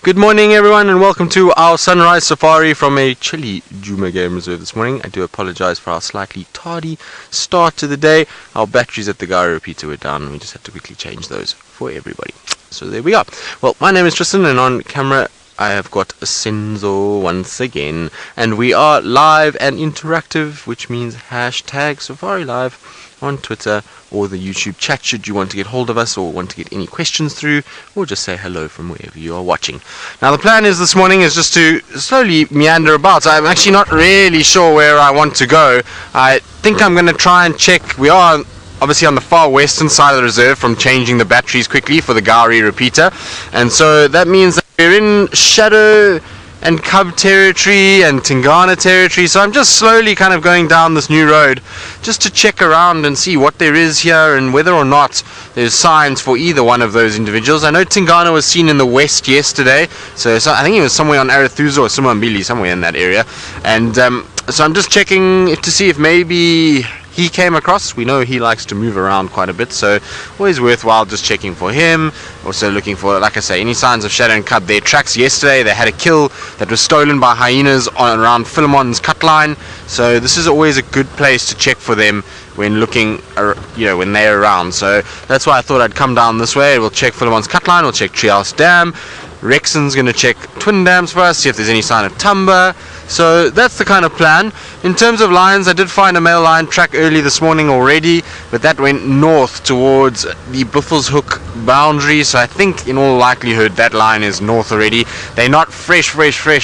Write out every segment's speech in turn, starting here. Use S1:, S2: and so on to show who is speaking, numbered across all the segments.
S1: Good morning everyone and welcome to our sunrise safari from a chilly Djuma game reserve this morning. I do apologize for our slightly tardy start to the day. Our batteries at the gyro repeater were down and we just had to quickly change those for everybody. So there we are. Well, my name is Tristan and on camera I have got Senzo once again. And we are live and interactive, which means hashtag Safari Live on Twitter or the YouTube chat should you want to get hold of us or want to get any questions through, or just say hello from wherever you are watching. Now the plan is this morning is just to slowly meander about. I'm actually not really sure where I want to go. I think I'm going to try and check. We are obviously on the far western side of the reserve from changing the batteries quickly for the Gari repeater, and so that means that we're in shadow and cub territory and Tingana territory, so I'm just slowly kind of going down this new road just to check around and see what there is here and whether or not there's signs for either one of those individuals. I know Tingana was seen in the west yesterday, so I think he was somewhere on Arathusa or Simambili, somewhere in that area, and so I'm just checking to see if maybe he came across. We know he likes to move around quite a bit, so always worthwhile just checking for him. Also looking for, like I say, any signs of shadow and cub. Their tracks yesterday, they had a kill that was stolen by hyenas around Philemon's cut line, so this is always a good place to check for them when looking, when they're around. So that's why I thought I'd come down this way. We'll check Philemon's cut line, we'll check Treehouse Dam. Rexon's going to check Twin Dams for us, see if there's any sign of Tumba. So that's the kind of plan. In terms of lions, I did find a male lion track early this morning already, but that went north towards the Buffelshoek boundary, so I think in all likelihood that lion is north already. They're not fresh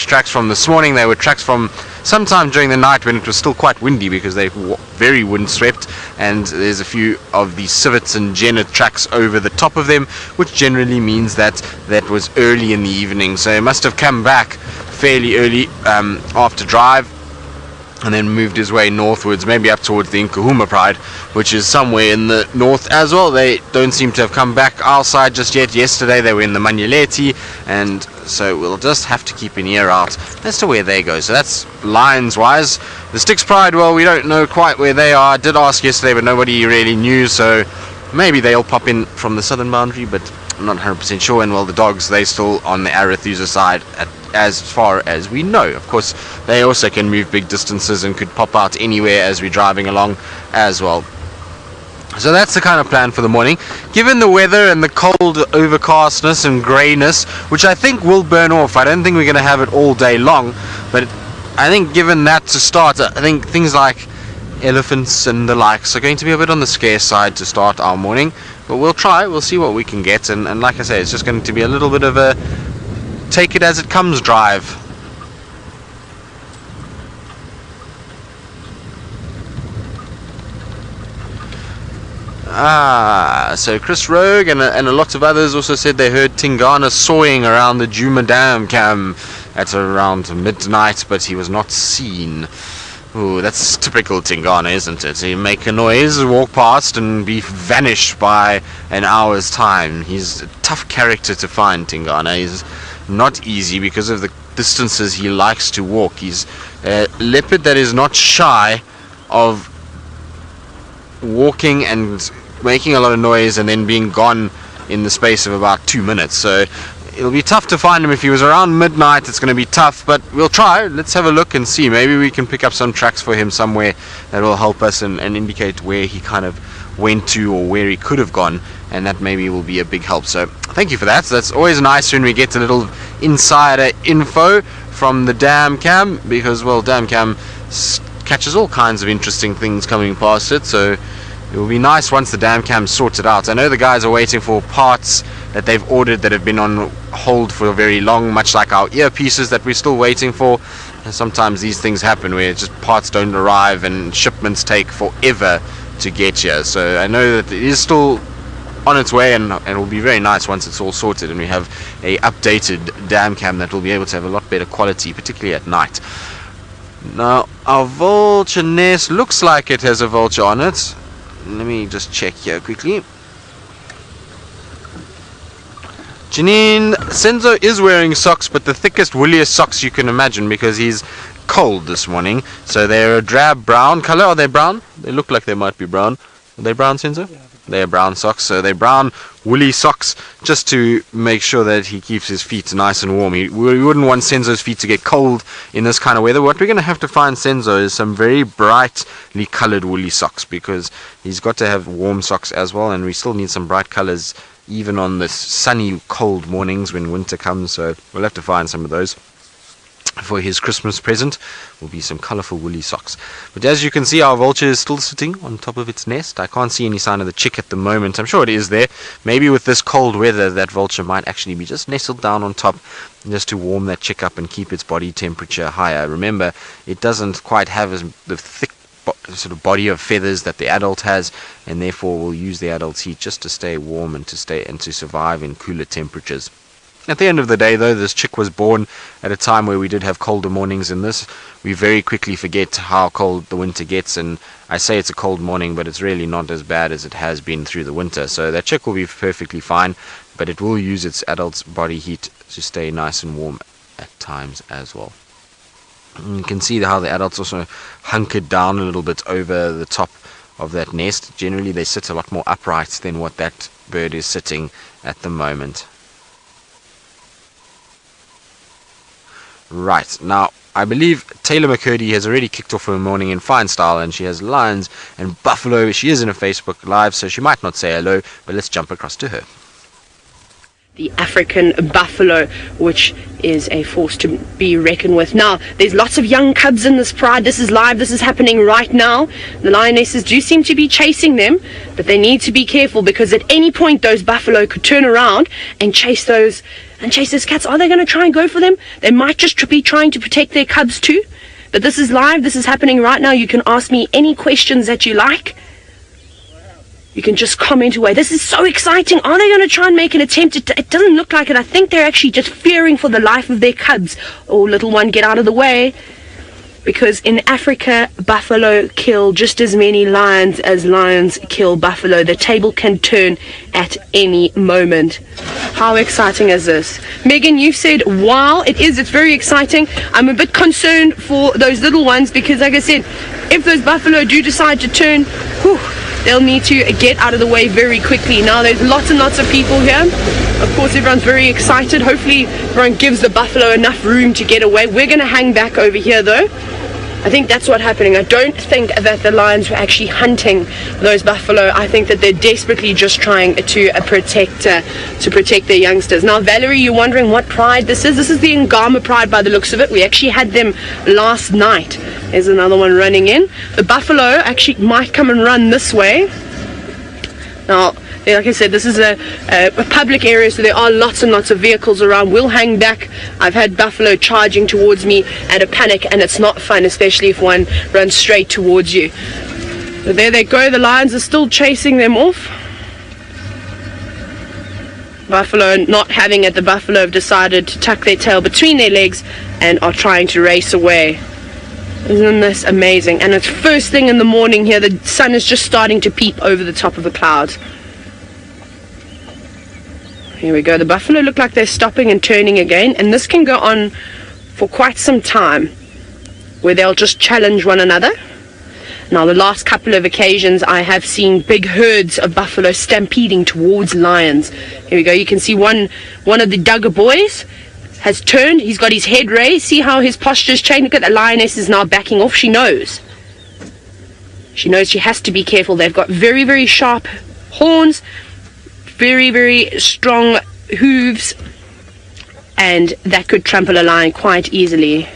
S1: tracks from this morning. They were tracks from sometime during the night when it was still quite windy, because they were very windswept, and there's a few of the Civets and Jenner tracks over the top of them, which generally means that that was early in the evening, so it must have come back fairly early after drive and then moved his way northwards, maybe up towards the Nkahuma Pride, which is somewhere in the north as well. They don't seem to have come back our side just yet. Yesterday they were in the Manyeleti, and so we'll just have to keep an ear out as to where they go. So that's lions wise. The Styx Pride, well, we don't know quite where they are. I did ask yesterday but nobody really knew, so maybe they'll pop in from the southern boundary, but I'm not 100% sure. And well, the dogs, they still on the Arathusa side as far as we know. Of course, they also can move big distances and could pop out anywhere as we're driving along as well. So that's the kind of plan for the morning. Given the weather and the cold overcastness and greyness, which I think will burn off, I don't think we're going to have it all day long, but I think given that to start, I think things like elephants and the likes are going to be a bit on the scarce side to start our morning, but we'll try, we'll see what we can get, and like I say, it's just going to be a little bit of a take it as it comes drive. So Chris Rogue and a lot of others also said they heard Tingana sawing around the Djuma Dam cam at around midnight, but he was not seen. Ooh, that's typical Tingana, isn't it? He make a noise, walk past, and be vanished by an hour's time. He's a tough character to find, Tingana. He's not easy because of the distances he likes to walk. He's a leopard that is not shy of walking and making a lot of noise and then being gone in the space of about 2 minutes. So it'll be tough to find him. If he was around midnight, it's going to be tough, but we'll try. Let's have a look and see. Maybe we can pick up some tracks for him somewhere that will help us and indicate where he kind of went to or where he could have gone, and that maybe will be a big help. So thank you for that. So that's always nice when we get a little insider info from the dam cam, because, well, dam cam catches all kinds of interesting things coming past it, so it will be nice once the dam cam's sorted out. I know the guys are waiting for parts that they've ordered that have been on hold for very long, much like our earpieces that we're still waiting for. And sometimes these things happen where just parts don't arrive and shipments take forever to get here. So I know that it is still on its way, and it will be very nice once it's all sorted and we have a updated dam cam that will be able to have a lot better quality, particularly at night. Now our vulture nest looks like it has a vulture on it. Let me just check here quickly. Janine, Senzo is wearing socks, but the thickest, woolliest socks you can imagine, because he's cold this morning. So they're a drab brown color. Are they brown? They look like they might be brown. Are they brown, Senzo?
S2: Yeah,
S1: they're brown socks, so they're brown woolly socks, just to make sure that he keeps his feet nice and warm. We wouldn't want Senzo's feet to get cold in this kind of weather. What we're going to have to find Senzo is some very brightly colored woolly socks, because he's got to have warm socks as well, and we still need some bright colors even on the sunny, cold mornings when winter comes, so we'll have to find some of those. For his Christmas present will be some colorful woolly socks. But as you can see, our vulture is still sitting on top of its nest. I can't see any sign of the chick at the moment. I'm sure it is there. Maybe with this cold weather, that vulture might actually be just nestled down on top, just to warm that chick up and keep its body temperature higher. Remember, it doesn't quite have the thick sort of body of feathers that the adult has, and therefore will use the adult's heat just to stay warm and to survive in cooler temperatures. At the end of the day, though, this chick was born at a time where we did have colder mornings than this. We very quickly forget how cold the winter gets, and I say it's a cold morning, but it's really not as bad as it has been through the winter. So that chick will be perfectly fine, but it will use its adult's body heat to stay nice and warm at times as well. And you can see how the adults also hunkered down a little bit over the top of that nest. Generally, they sit a lot more upright than what that bird is sitting at the moment. Right, now I believe Tayla McCurdy has already kicked off her morning in fine style, and she has lions and buffalo. She is in a Facebook Live, so she might not say hello, but let's jump across to her.
S2: The African buffalo, which is a force to be reckoned with. Now, there's lots of young cubs in this pride. This is live. This is happening right now. The lionesses do seem to be chasing them, but they need to be careful, because at any point those buffalo could turn around and chase those cats. Are they going to try and go for them? They might just be trying to protect their cubs too. But this is live. This is happening right now. You can ask me any questions that you like. You can just comment away. This is so exciting. Are they going to try and make an attempt? It doesn't look like it. I think they're actually just fearing for the life of their cubs. Oh, little one, get out of the way. Because in Africa, buffalo kill just as many lions as lions kill buffalo. The table can turn at any moment. How exciting is this? Megan, you've said, wow, it is. It's very exciting. I'm a bit concerned for those little ones, because, like I said, if those buffalo do decide to turn, they'll need to get out of the way very quickly. Now, there's lots and lots of people here. Of course, everyone's very excited. Hopefully, everyone gives the buffalo enough room to get away. We're going to hang back over here, though. I think that's what's happening. I don't think that the lions were actually hunting those buffalo. I think that they're desperately just trying to protect their youngsters. Now, Valerie, you're wondering what pride this is. This is the Angama pride by the looks of it. We actually had them last night. There's another one running in. The buffalo actually might come and run this way. Now, like I said, this is a public area, so there are lots and lots of vehicles around. We'll hang back. I've had buffalo charging towards me at a panic, and it's not fun, especially if one runs straight towards you. So there they go. The lions are still chasing them off. Buffalo not having it. The buffalo have decided to tuck their tail between their legs and are trying to race away. Isn't this amazing? And it's first thing in the morning here. The sun is just starting to peep over the top of the clouds. Here we go. The buffalo look like they're stopping and turning again, and this can go on for quite some time, where they'll just challenge one another. Now, the last couple of occasions I have seen big herds of buffalo stampeding towards lions. Here we go. You can see one of the Duggar boys has turned. He's got his head raised. See how his posture's changed? Look at the lioness is now backing off. She knows. She knows she has to be careful. They've got very, very sharp horns, very, very strong hooves, and that could trample a lion quite easily.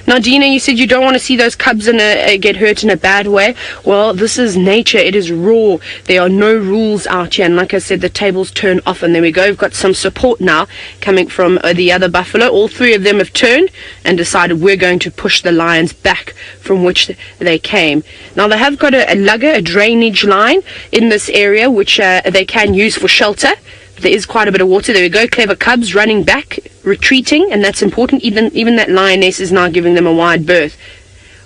S2: Now, Dina, you said you don't want to see those cubs get hurt in a bad way. Well, this is nature. It is raw. There are no rules out here. And like I said, the tables turn off. And there we go. We've got some support now coming from the other buffalo. All three of them have turned and decided we're going to push the lions back from which they came. Now, they have got a lugger, a drainage line in this area, which they can use for shelter. There is quite a bit of water. There we go. Clever cubs running back, retreating, and that's important. Even that lioness is now giving them a wide berth.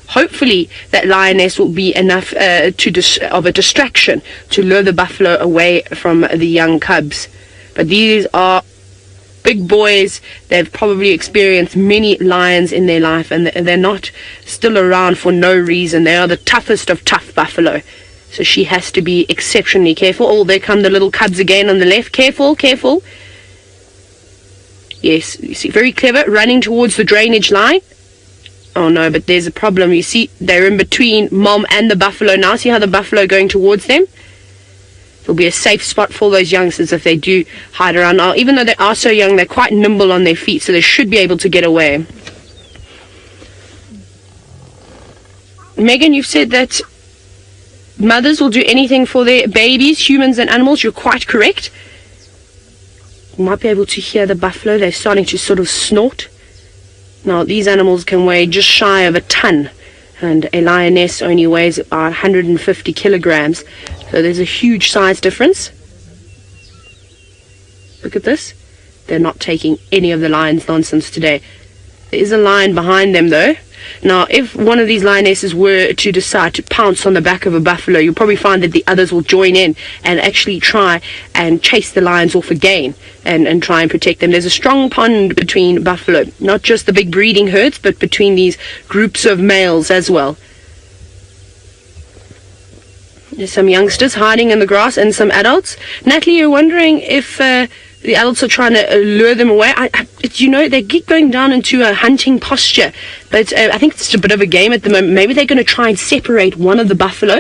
S2: Hopefully that lioness will be enough of a distraction to lure the buffalo away from the young cubs. But these are big boys. They've probably experienced many lions in their life, and they're not still around for no reason. They are the toughest of tough buffalo. So she has to be exceptionally careful. Oh, there come the little cubs again on the left. Careful, careful. Yes, you see, very clever, running towards the drainage line. Oh no, but there's a problem. You see, they're in between mom and the buffalo now. See how the buffalo going towards them? It'll be a safe spot for those youngsters if they do hide around. Now, even though they are so young, they're quite nimble on their feet, so they should be able to get away. Megan, you've said that mothers will do anything for their babies, humans and animals. You're quite correct. You might be able to hear the buffalo. They're starting to sort of snort. Now, these animals can weigh just shy of a ton, and a lioness only weighs about 150 kilograms. So there's a huge size difference. Look at this. They're not taking any of the lion's nonsense today. There is a lion behind them, though. Now, if one of these lionesses were to decide to pounce on the back of a buffalo, you'll probably find that the others will join in and actually try and chase the lions off again and try and protect them. There's a strong bond between buffalo, not just the big breeding herds, but between these groups of males as well. There's some youngsters hiding in the grass and some adults. Natalie, you're wondering if the adults are trying to lure them away. You know, they keep going down into a hunting posture. But I think it's just a bit of a game at the moment. Maybe they're going to try and separate one of the buffalo,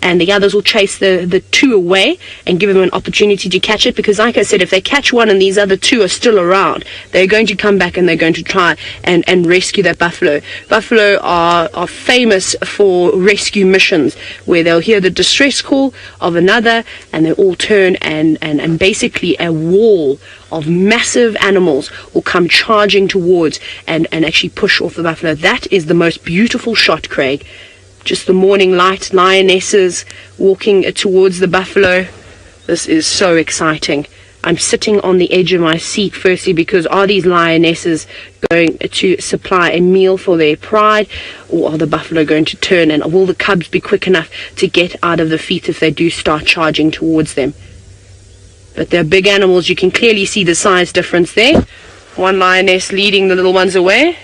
S2: and the others will chase the two away and give them an opportunity to catch it. Because like I said, if they catch one and these other two are still around, they're going to come back and they're going to try and rescue that buffalo. Buffalo are famous for rescue missions where they'll hear the distress call of another and they all turn and basically a wall of massive animals will come charging towards and actually push off the buffalo. That is the most beautiful shot, Craig. Just the morning light, lionesses walking towards the buffalo. This is so exciting. I'm sitting on the edge of my seat, firstly because are these lionesses going to supply a meal for their pride, or are the buffalo going to turn, and will the cubs be quick enough to get out of the feet if they do start charging towards them? But they're big animals. You can clearly see the size difference there. One lioness leading the little ones away.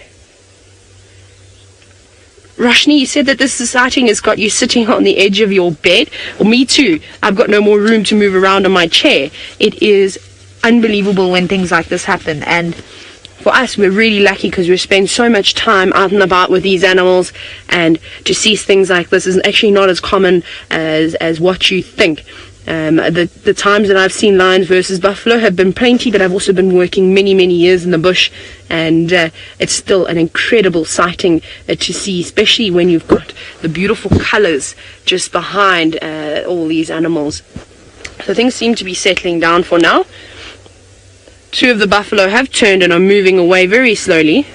S2: Roshni, you said that this sighting has got you sitting on the edge of your bed. Well, me too. I've got no more room to move around on my chair. It is unbelievable when things like this happen. And for us, we're really lucky because we spend so much time out and about with these animals. And to see things like this is actually not as common as what you think. The times that I've seen lions versus buffalo have been plenty, but I've also been working many years in the bush, and it's still an incredible sighting to see, especially when you've got the beautiful colors just behind all these animals. So things seem to be settling down for now. Two of the buffalo have turned and are moving away very slowly.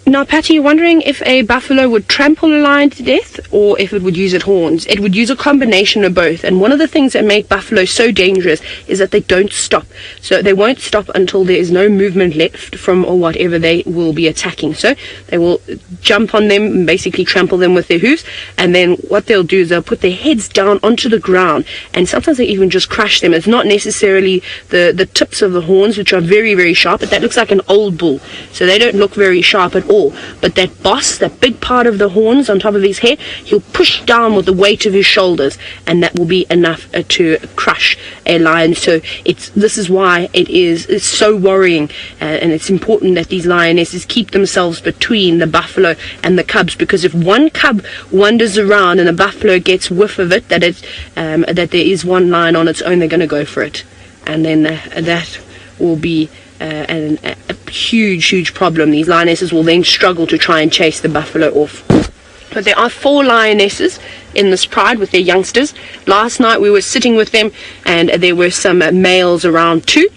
S2: Now, Patty, you're wondering if a buffalo would trample a lion to death or if it would use its horns. It would use a combination of both. And one of the things that make buffalo so dangerous is that they don't stop. So they won't stop until there is no movement left from or whatever they will be attacking. So they will jump on them and basically trample them with their hooves. And then what they'll do is they'll put their heads down onto the ground. And sometimes they even just crush them. It's not necessarily the tips of the horns, which are very sharp, but that looks like an old bull. So they don't look very sharp at all. But that boss, that big part of the horns on top of his head, he'll push down with the weight of his shoulders, and that will be enough to crush a lion. So this is why it's so worrying, and it's important that these lionesses keep themselves between the buffalo and the cubs, because if one cub wanders around and the buffalo gets whiff of it, that there is one lion on its own, they're going to go for it, and then that will be a huge problem. These lionesses will then struggle to try and chase the buffalo off. But there are 4 lionesses in this pride with their youngsters. Last night we were sitting with them and there were some males around too,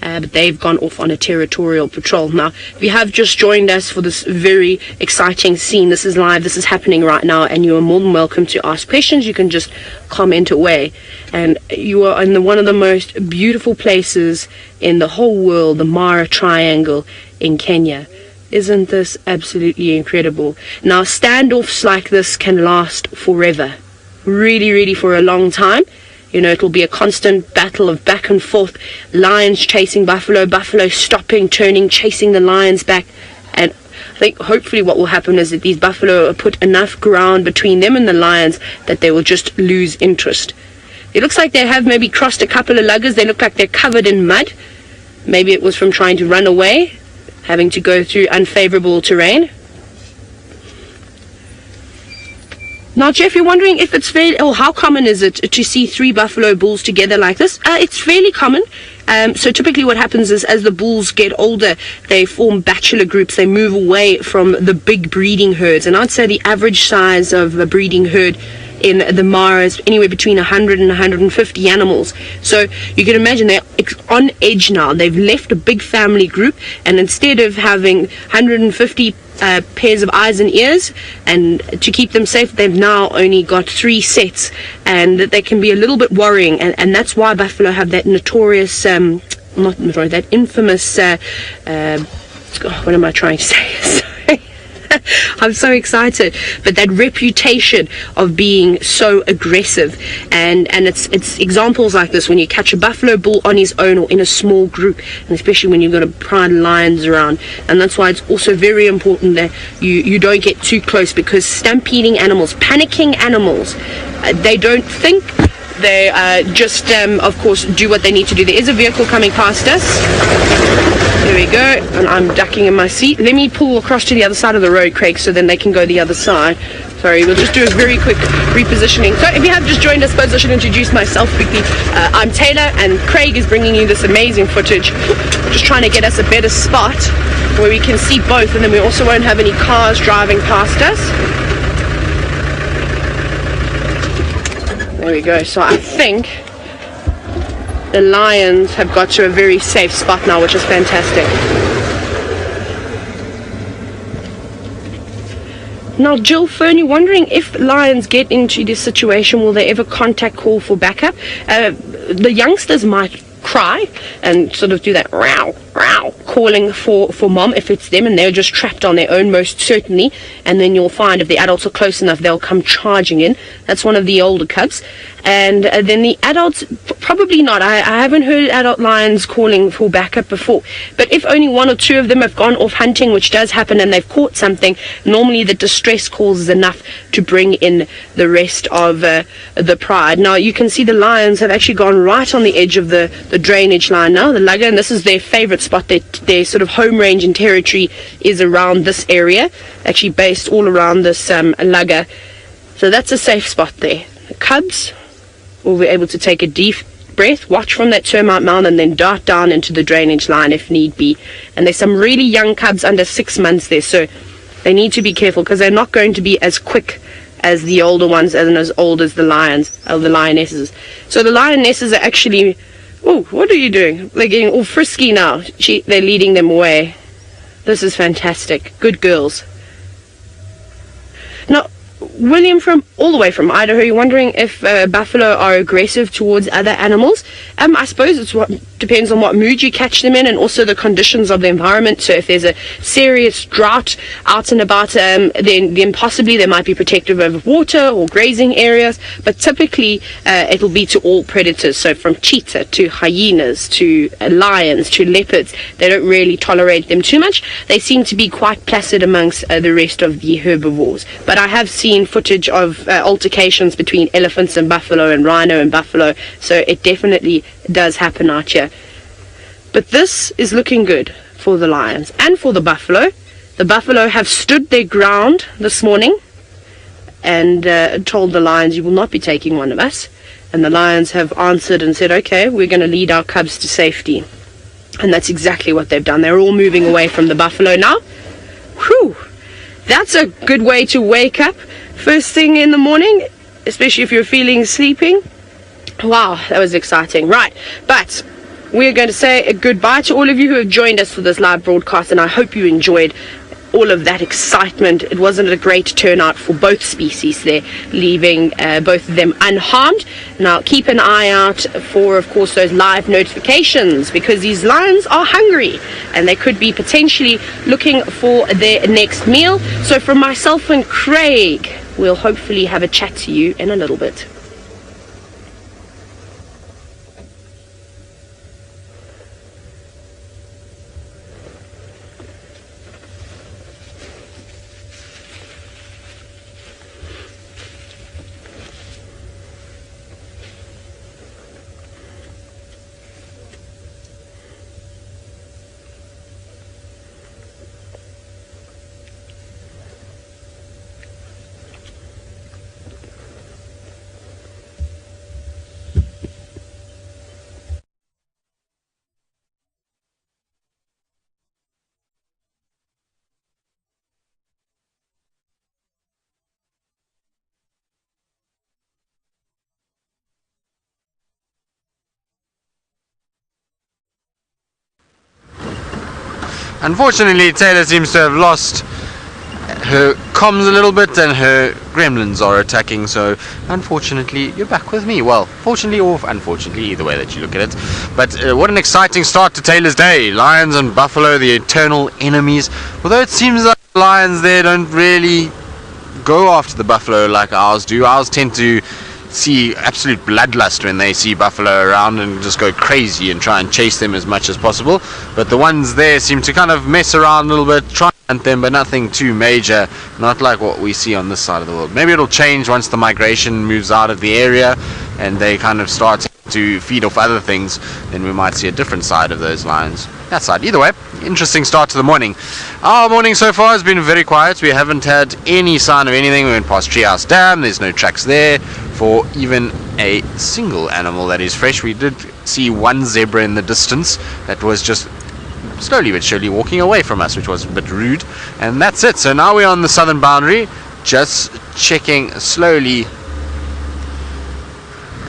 S2: but they've gone off on a territorial patrol. Now, if you have just joined us for this very exciting scene, this is live, this is happening right now, and you are more than welcome to ask questions. You can just comment away. And you are in one of the most beautiful places in the whole world, the Mara Triangle in Kenya. Isn't this absolutely incredible? Now, standoffs like this can last forever. Really for a long time. You know, it'll be a constant battle of back and forth. Lions chasing buffalo, buffalo stopping, turning, chasing the lions back. And I think hopefully what will happen is that these buffalo put enough ground between them and the lions that they will just lose interest. It looks like they have maybe crossed a couple of luggers. They look like they're covered in mud. Maybe it was from trying to run away, having to go through unfavorable terrain. Now, Jeff, you're wondering if it's fair, or how common is it to see 3 buffalo bulls together like this? It's fairly common. So typically what happens is as the bulls get older, they form bachelor groups. They move away from the big breeding herds. And I'd say the average size of a breeding herd in the Mara is anywhere between 100 and 150 animals. So you can imagine they're on edge now. They've left a big family group, and instead of having 150 pairs of eyes and ears, and to keep them safe, they've now only got 3 sets, and they can be a little bit worrying, and that's why buffalo have that notorious, not notorious, that infamous, what am I trying to say? I'm so excited, but that reputation of being so aggressive, and it's examples like this when you catch a buffalo bull on his own or in a small group, and especially when you've got a pride of lions around. And that's why it's also very important that you don't get too close, because stampeding animals, panicking animals, they don't think. They just, of course, do what they need to do. There is a vehicle coming past us. There we go. And I'm ducking in my seat. Let me pull across to the other side of the road, Craig, so then they can go the other side. Sorry, we'll just do a very quick repositioning. So if you have just joined us, I suppose I should introduce myself quickly. I'm Tayla, and Craig is bringing you this amazing footage. Just trying to get us a better spot where we can see both, and then we also won't have any cars driving past us. There we go. So I think the lions have got to a very safe spot now, which is fantastic. Now, Jill Fern, you're wondering if lions get into this situation, will they ever contact call for backup? The youngsters might cry and sort of do that row, row, calling for mom if it's them, and they're just trapped on their own, most certainly. And then you'll find if the adults are close enough, they'll come charging in. That's one of the older cubs. And then the adults, probably not. I haven't heard adult lions calling for backup before. But if only 1 or 2 of them have gone off hunting, which does happen, and they've caught something, normally the distress calls is enough to bring in the rest of the pride. Now, you can see the lions have actually gone right on the edge of the drainage line now, the lugger, and this is their favorite spot. Their sort of home range and territory is around this area, actually based all around this lugger. So that's a safe spot there. The cubs will be able to take a deep breath, watch from that termite mound, and then dart down into the drainage line if need be. And there's some really young cubs under 6 months there, so they need to be careful, because they're not going to be as quick as the older ones and as old as the lions, or the lionesses. So the lionesses are actually, oh, what are you doing? They're getting all frisky now. They're leading them away. This is fantastic. Good girls. Now, William, from all the way from Idaho, you're wondering if buffalo are aggressive towards other animals. I suppose it depends on what mood you catch them in, and also the conditions of the environment. So if there's a serious drought out and about, then possibly they might be protective of water or grazing areas. But typically it'll be to all predators. So from cheetah to hyenas to lions to leopards, they don't really tolerate them too much. They seem to be quite placid amongst the rest of the herbivores. But I have seen footage of altercations between elephants and buffalo, and rhino and buffalo, so it definitely does happen out here. But this is looking good for the lions and for the buffalo. The buffalo have stood their ground this morning and told the lions, you will not be taking one of us. And the lions have answered and said, okay, we're going to lead our cubs to safety. And that's exactly what they've done. They're all moving away from the buffalo now. Whew! That's a good way to wake up first thing in the morning, especially if you're feeling sleeping. Wow, that was exciting. Right, but we're going to say a goodbye to all of you who have joined us for this live broadcast, and I hope you enjoyed all of that excitement. It wasn't a great turnout for both species there, leaving both of them unharmed. Now keep an eye out for, of course, those live notifications, because these lions are hungry and they could be potentially looking for their next meal. So from myself and Craig, we'll hopefully have a chat to you in a little bit.
S1: Unfortunately, Tayla seems to have lost her comms a little bit, and her gremlins are attacking, so unfortunately you're back with me. Well, fortunately or unfortunately, either way that you look at it. But what an exciting start to Tayla's day. Lions and buffalo, the eternal enemies. Although it seems like the lions there don't really go after the buffalo like ours do. Ours tend to see absolute bloodlust when they see buffalo around and just go crazy and try and chase them as much as possible. But the ones there seem to kind of mess around a little bit, try and hunt them, but nothing too major, not like what we see on this side of the world. Maybe it'll change once the migration moves out of the area and they kind of start to feed off other things. Then we might see a different side of those lions. That side. Either way, interesting start to the morning. Our morning so far has been very quiet. We haven't had any sign of anything. We went past Treehouse Dam. There's no tracks there for even a single animal that is fresh. We did see one zebra in the distance that was just slowly but surely walking away from us, which was a bit rude. And that's it. So now we're on the southern boundary, just checking slowly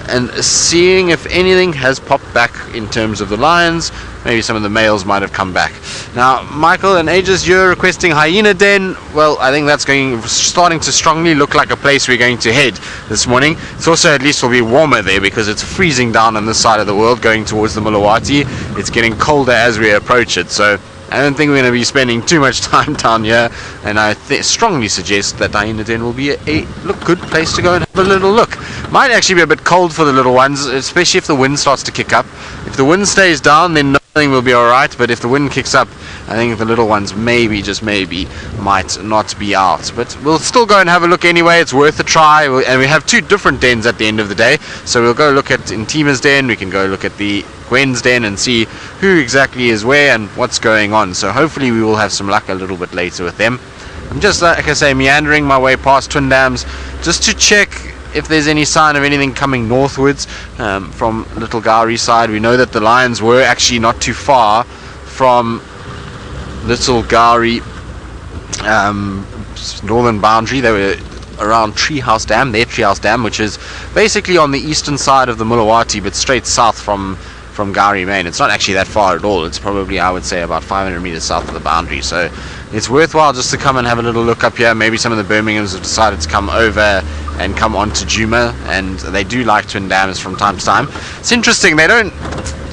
S1: and seeing if anything has popped back in terms of the lions. Maybe some of the males might have come back. Now, Michael and Aegis, you're requesting Hyena Den. Well, I think that's starting to strongly look like a place we're going to head this morning. It's also, at least will be warmer there because it's freezing down on this side of the world going towards the Mulawati. It's getting colder as we approach it, so I don't think we're going to be spending too much time down here, and I strongly suggest that Hyena Den will be a good place to go and have a little look. Might actually be a bit cold for the little ones, especially if the wind starts to kick up. If the wind stays down, then nothing will be alright, but if the wind kicks up, I think the little ones maybe, just maybe, might not be out. But we'll still go and have a look anyway. It's worth a try, and we have two different dens at the end of the day, so we'll go look at Intima's den, we can go look at the Gwen's den and see who exactly is where and what's going on. So hopefully we will have some luck a little bit later with them. I'm just, like I say, meandering my way past Twin Dams just to check if there's any sign of anything coming northwards from Little Gowrie side. We know that the lions were actually not too far from Little Gowrie northern boundary. They were around Treehouse Dam, their Treehouse Dam, which is basically on the eastern side of the Mulawati, but straight south from Gowrie Main. It's not actually that far at all. It's probably, I would say, about 500 meters south of the boundary. So it's worthwhile just to come and have a little look up here. Maybe some of the Birminghams have decided to come over and come on to Djuma, and they do like Twin Dams from time to time. It's interesting, they don't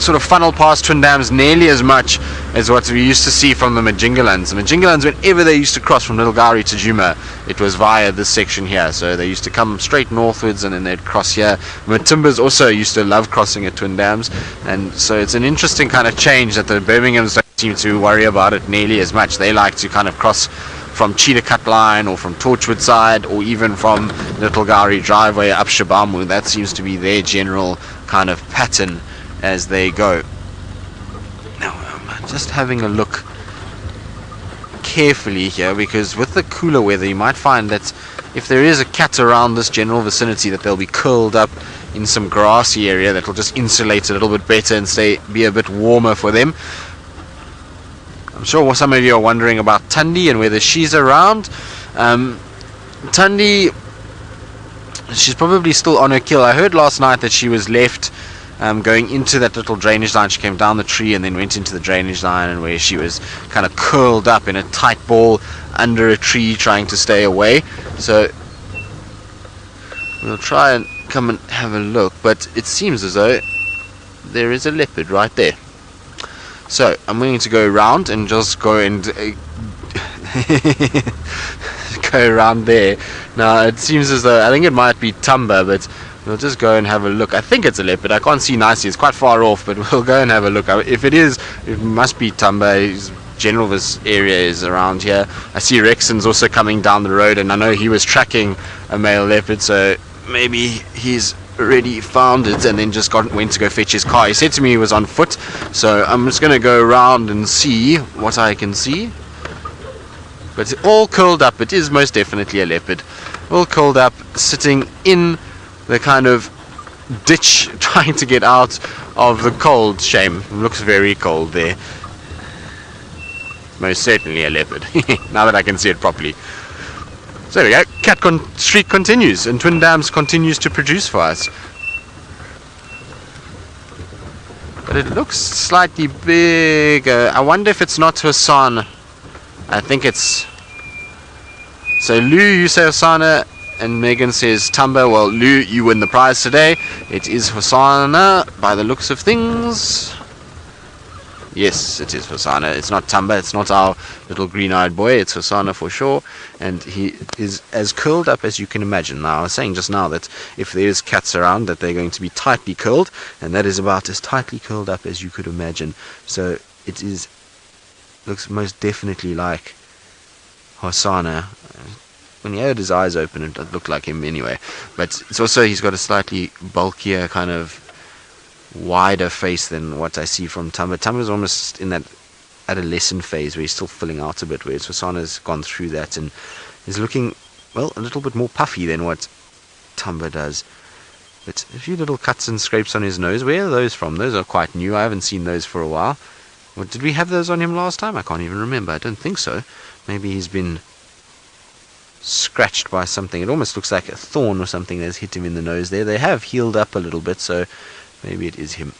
S1: sort of funnel past Twin Dams nearly as much as what we used to see from the Majingalans. The Majingalans, whenever they used to cross from Little Gowrie to Djuma, it was via this section here. So they used to come straight northwards and then they'd cross here. Matimbas also used to love crossing at Twin Dams, and so it's an interesting kind of change that the Birminghams don't seem to worry about it nearly as much. They like to kind of cross from Cheetah Cut Line or from Torchwood side, or even from Little Gowrie driveway up Shabamu. That seems to be their general kind of pattern as they go. Now I'm just having a look carefully here, because with the cooler weather you might find that if there is a cat around this general vicinity, that they'll be curled up in some grassy area that will just insulate a little bit better and be a bit warmer for them. I'm sure some of you are wondering about Tundi and whether she's around. Tundi, she's probably still on her kill. I heard last night that she was left going into that little drainage line. She came down the tree and then went into the drainage line, and where she was kind of curled up in a tight ball under a tree trying to stay away. So we'll try and come and have a look, but it seems as though there is a leopard right there. So I'm going to go around and just go and go around there. Now it seems as though, I think it might be Tumba, but we'll just go and have a look. I think it's a leopard. I can't see nicely. It's quite far off, but we'll go and have a look. If it is, it must be Tumba. General, this area is around here. I see Rexon's also coming down the road, and I know he was tracking a male leopard, so maybe he's already found it and then just went to go fetch his car. He said to me he was on foot, so I'm just going to go around and see what I can see. But it's all curled up. It is most definitely a leopard. All curled up, sitting in the kind of ditch, trying to get out of the cold. Shame. It looks very cold there. Most certainly a leopard. Now that I can see it properly. So there we go. Cat streak continues, and Twin Dams continues to produce for us. but it looks slightly bigger. I wonder if it's not Hosana. I think it's... So Lou, you say Hosana, and Megan says Tumba. Well, Lou, you win the prize today. It is Hosana by the looks of things. Yes, it is Hosana. It's not Tumba. It's not our little green-eyed boy. It's Hosana for sure. And he is as curled up as you can imagine. Now, I was saying just now that if there's cats around, that they're going to be tightly curled. And that is about as tightly curled up as you could imagine. So it is... looks most definitely like Hosana. When he had his eyes open, it looked like him anyway. But it's also, he's got a slightly bulkier, kind of wider face than what I see from Tumba. Tumba's almost in that adolescent phase where he's still filling out a bit, whereas Hosana's gone through that and is looking, well, a little bit more puffy than what Tumba does. But a few little cuts and scrapes on his nose. Where are those from? Those are quite new. I haven't seen those for a while. Well, did we have those on him last time? I can't even remember. I don't think so. Maybe he's been scratched by something. It almost looks like a thorn or something that's hit him in the nose there. They have healed up a little bit, so maybe it is him.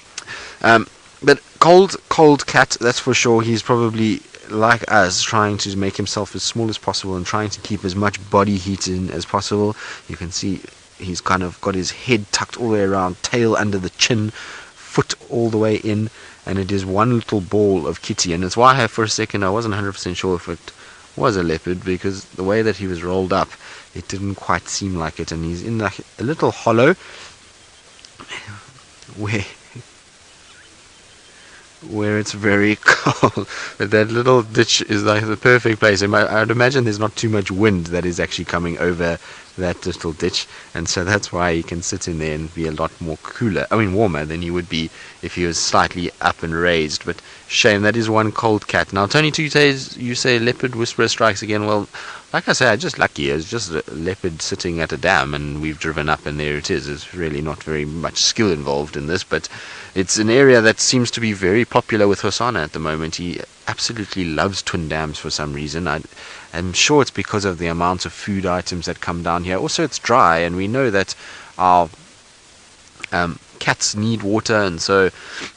S1: But cold cat, that's for sure. He's probably like us, trying to make himself as small as possible and trying to keep as much body heat in as possible. You can see he's kind of got his head tucked all the way around, tail under the chin, foot all the way in, and it is one little ball of kitty. And it's why for a second I wasn't 100% sure if it was a leopard, because the way that he was rolled up, it didn't quite seem like it. And he's in like a little hollow where it's very cold. But that little ditch is like the perfect place. I'd imagine there's not too much wind that is actually coming over that little ditch, and so that's why he can sit in there and be a lot more warmer than he would be if he was slightly up and raised. But shame, that is one cold cat. Now, Tony, you say leopard whisperer strikes again. Well, like I say, I'm just lucky. It's just a leopard sitting at a dam, and we've driven up, and there it is. There's really not very much skill involved in this, but it's an area that seems to be very popular with Hosana at the moment. He absolutely loves twin dams for some reason. I'm sure it's because of the amount of food items that come down here. Also, it's dry, and we know that our cats need water, and so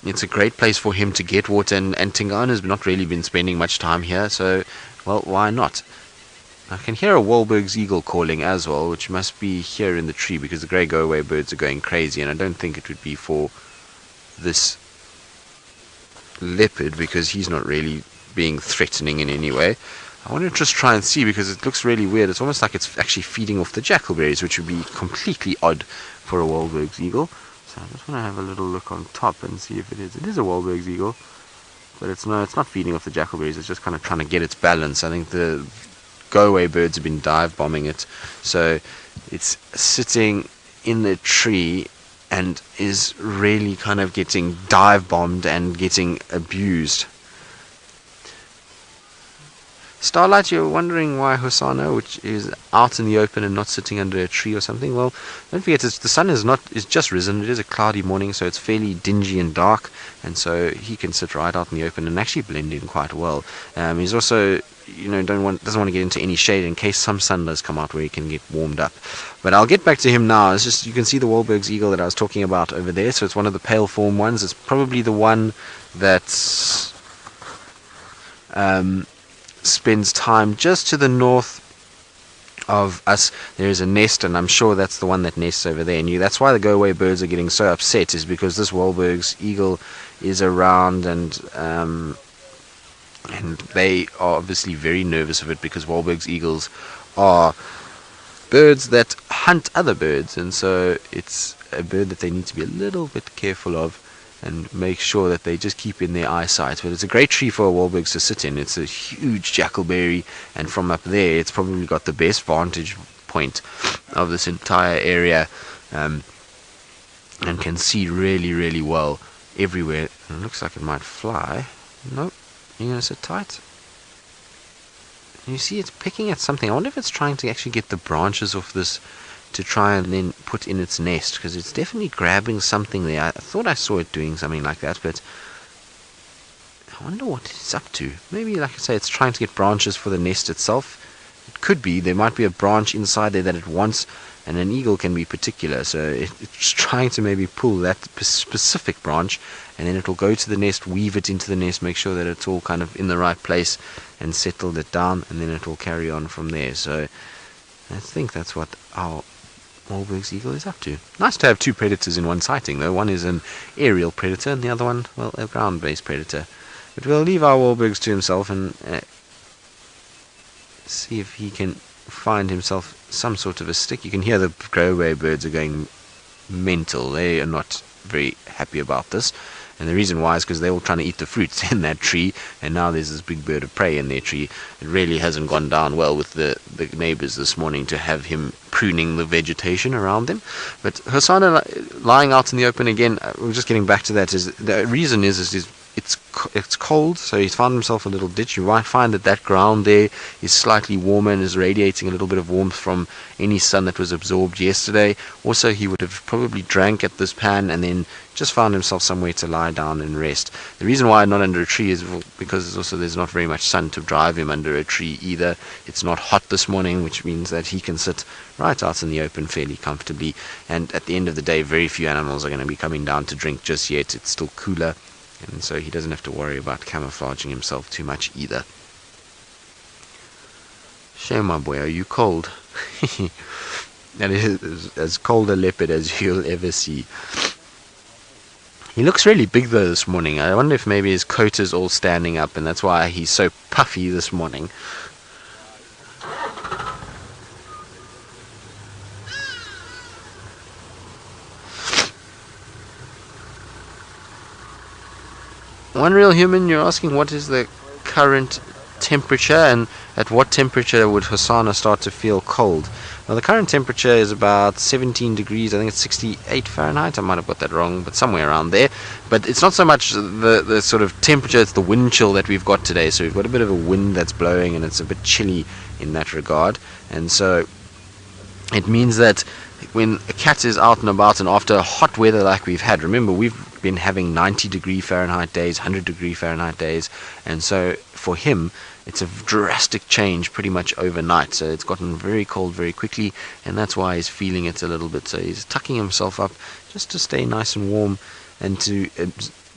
S1: it's a great place for him to get water. And Tingana's not really been spending much time here, so, well, why not? I can hear a Wahlberg's eagle calling as well, which must be here in the tree, because the grey go-away birds are going crazy, and I don't think it would be for this leopard, because he's not really being threatening in any way. I want to just try and see, because it looks really weird. It's almost like it's actually feeding off the jackalberries, which would be completely odd for a Wahlberg's eagle. So I just want to have a little look on top and see if it is. It is a Wahlberg's eagle, but it's not feeding off the jackalberries. It's just kind of trying to get its balance. I think the go-away birds have been dive bombing it, so it's sitting in the tree and is really kind of getting dive bombed and getting abused. Starlight, you're wondering why Hosana, which is out in the open and not sitting under a tree or something. Well, don't forget, the sun is just risen. It is a cloudy morning, so it's fairly dingy and dark, and so he can sit right out in the open and actually blend in quite well. He's also, doesn't want to get into any shade in case some sun does come out where he can get warmed up. But I'll get back to him now. It's just, you can see the Wahlberg's eagle that I was talking about over there. So it's one of the pale form ones. It's probably the one that's spends time just to the north of us. There is a nest, and I'm sure that's the one that nests over there. And that's why the go-away birds are getting so upset, is because this Wahlberg's eagle is around, and they are obviously very nervous of it, because Wahlberg's eagles are birds that hunt other birds, and so it's a bird that they need to be a little bit careful of and make sure that they just keep in their eyesight. But it's a great tree for Wahlbergs to sit in. It's a huge jackalberry, and from up there it's probably got the best vantage point of this entire area, and can see really, really well everywhere. And it looks like it might fly. Nope. You're going to sit tight. You see it's picking at something. I wonder if it's trying to actually get the branches off this to try and then put in its nest, because it's definitely grabbing something there. I thought I saw it doing something like that, but I wonder what it's up to. Maybe, like I say, it's trying to get branches for the nest itself. It could be. There might be a branch inside there that it wants and an eagle can be particular, so it's trying to maybe pull that specific branch, and then it'll go to the nest, weave it into the nest, make sure that it's all kind of in the right place and settled it down, and then it will carry on from there. So I think that's what our Wahlberg's eagle is up to. Nice to have two predators in one sighting though. One is an aerial predator and the other one, well, a ground-based predator. But we'll leave our Wahlbergs to himself and see if he can find himself some sort of a stick. You can hear the go-away birds are going mental. They are not very happy about this, and the reason why is because they're all trying to eat the fruits in that tree, and now there's this big bird of prey in their tree. It really hasn't gone down well with the neighbors this morning to have him pruning the vegetation around them. But Hosana lying out in the open again, we're just getting back to that, is the reason is it's cold, so he's found himself a little ditch. You might find that ground there is slightly warmer and is radiating a little bit of warmth from any sun that was absorbed yesterday. Also, he would have probably drank at this pan and then just found himself somewhere to lie down and rest. The reason why not under a tree is because there's not very much sun to drive him under a tree either. It's not hot this morning, which means that he can sit right out in the open fairly comfortably. And at the end of the day, very few animals are going to be coming down to drink just yet. It's still cooler, and so he doesn't have to worry about camouflaging himself too much either. Shame, my boy, are you cold? That is as cold a leopard as you'll ever see. He looks really big though this morning. I wonder if maybe his coat is all standing up and that's why he's so puffy this morning. One Real Human, you're asking what is the current temperature and at what temperature would Hosana start to feel cold? Well, the current temperature is about 17 degrees. I think it's 68 Fahrenheit. I might have got that wrong, but somewhere around there. But it's not so much the sort of temperature, it's the wind chill that we've got today. So we've got a bit of a wind that's blowing and it's a bit chilly in that regard. And so it means that when a cat is out and about and after hot weather like we've had, remember we've been having 90-degree Fahrenheit days, 100-degree Fahrenheit days, and so for him it's a drastic change pretty much overnight. So it's gotten very cold very quickly, and that's why he's feeling it a little bit. So he's tucking himself up just to stay nice and warm and to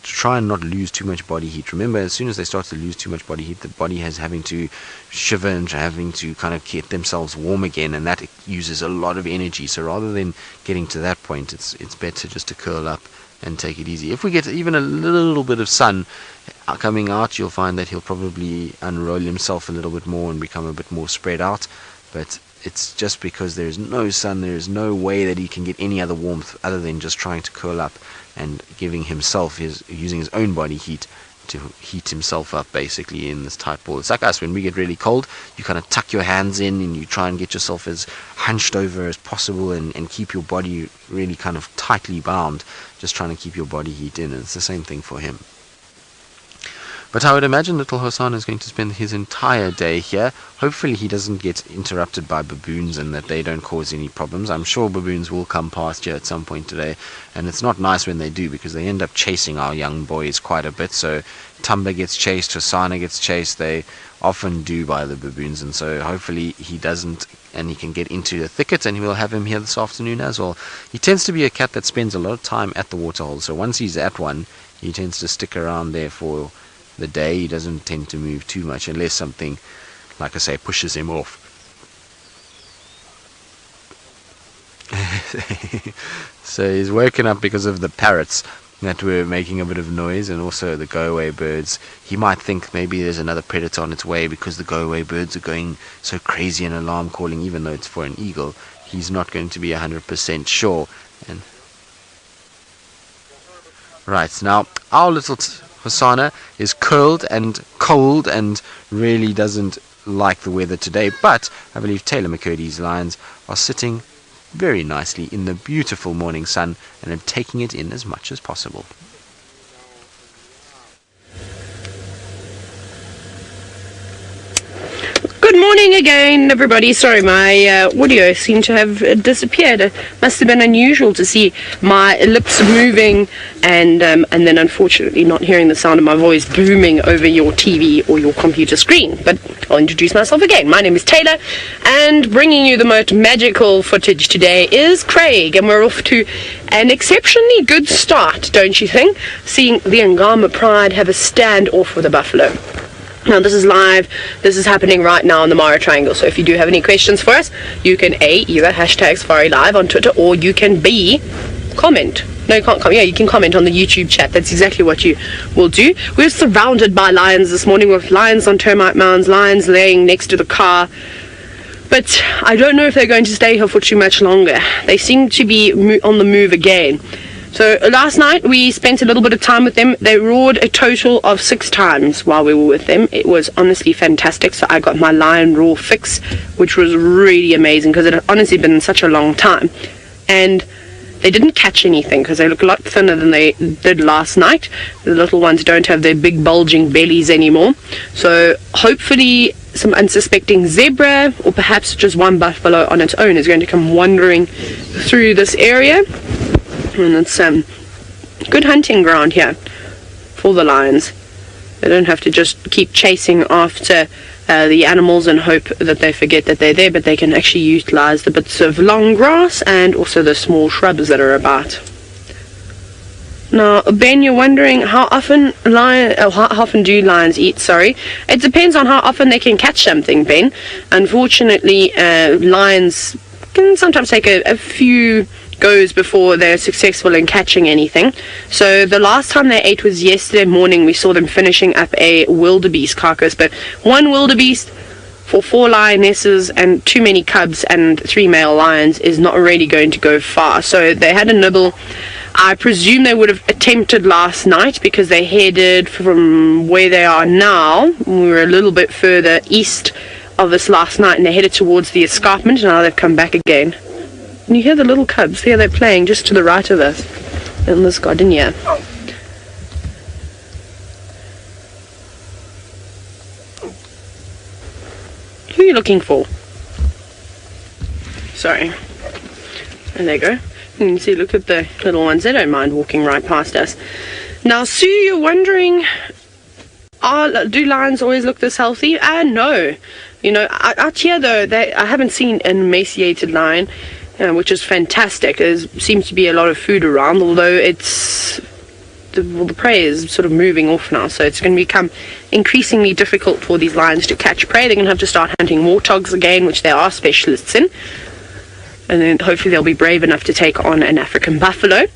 S1: try and not lose too much body heat. Remember, as soon as they start to lose too much body heat, the body has having to shiver and having to kind of get themselves warm again, and that uses a lot of energy. So rather than getting to that point, it's better just to curl up and take it easy. If we get even a little bit of sun coming out, you'll find that he'll probably unroll himself a little bit more and become a bit more spread out. But it's just because there is no sun, there is no way that he can get any other warmth other than just trying to curl up and giving himself using his own body heat to heat himself up basically in this tight ball. It's like us, when we get really cold, you kind of tuck your hands in and you try and get yourself as hunched over as possible and keep your body really kind of tightly bound, just trying to keep your body heat in. And it's the same thing for him. But I would imagine little Hosana is going to spend his entire day here. Hopefully he doesn't get interrupted by baboons and that they don't cause any problems. I'm sure baboons will come past here at some point today, and it's not nice when they do because they end up chasing our young boys quite a bit. So Tumba gets chased, Hosana gets chased, they often do by the baboons, and so hopefully he doesn't and he can get into the thicket, and we'll have him here this afternoon as well. He tends to be a cat that spends a lot of time at the waterhole, so once he's at one, he tends to stick around there for the day. He doesn't tend to move too much unless something, like I say, pushes him off. So he's woken up because of the parrots that were making a bit of noise, and also the go-away birds. He might think maybe there's another predator on its way because the go-away birds are going so crazy and alarm calling, even though it's for an eagle. He's not going to be 100% sure. And right, now our little Hosana is curled and cold and really doesn't like the weather today, but I believe Taylor McCurdy's lions are sitting very nicely in the beautiful morning sun and are taking it in as much as possible.
S2: Good Good morning again, everybody. Sorry, my audio seemed to have disappeared. It must have been unusual to see my lips moving and then unfortunately not hearing the sound of my voice booming over your TV or your computer screen. But I'll introduce myself again. My name is Tayla, and bringing you the most magical footage today is Craig, and we're off to an exceptionally good start, don't you think? Seeing the Angama Pride have a standoff with a buffalo. Now this is live, this is happening right now in the Mara Triangle, so if you do have any questions for us, you can either hashtag Safari Live on Twitter, or you can comment. No, you can't comment. Yeah, you can comment on the YouTube chat. That's exactly what you will do. We're surrounded by lions this morning, with lions on termite mounds, lions laying next to the car. But I don't know if they're going to stay here for too much longer. They seem to be on the move again. So last night we spent a little bit of time with them. They roared a total of 6 times while we were with them. It was honestly fantastic. So I got my lion roar fix, which was really amazing because it had honestly been such a long time. And they didn't catch anything because they look a lot thinner than they did last night. The little ones don't have their big bulging bellies anymore. So hopefully some unsuspecting zebra, or perhaps just one buffalo on its own, is going to come wandering through this area. And it's good hunting ground here for the lions. They don't have to just keep chasing after the animals and hope that they forget that they're there, but they can actually utilize the bits of long grass and also the small shrubs that are about. Now, Ben, you're wondering how often do lions eat? Sorry, it depends on how often they can catch something, Ben. Unfortunately, lions can sometimes take a few goes before they're successful in catching anything. So the last time they ate was yesterday morning. We saw them finishing up a wildebeest carcass, but one wildebeest for 4 lionesses and too many cubs and 3 male lions is not really going to go far. So they had a nibble. I presume they would have attempted last night because they headed from where they are now. We were a little bit further east of this last night, and they headed towards the escarpment, and now they've come back again. And you hear the little cubs there, they're playing just to the right of us in this garden here. Who are you looking for? Sorry. And there you go. You can see, look at the little ones, they don't mind walking right past us. Now, Sue, you're wondering, do lions always look this healthy? No. You know, out here though, I haven't seen an emaciated lion, which is fantastic. There seems to be a lot of food around, although the prey is sort of moving off now, so it's going to become increasingly difficult for these lions to catch prey. They're going to have to start hunting warthogs again, which they are specialists in, and then hopefully they'll be brave enough to take on an African buffalo.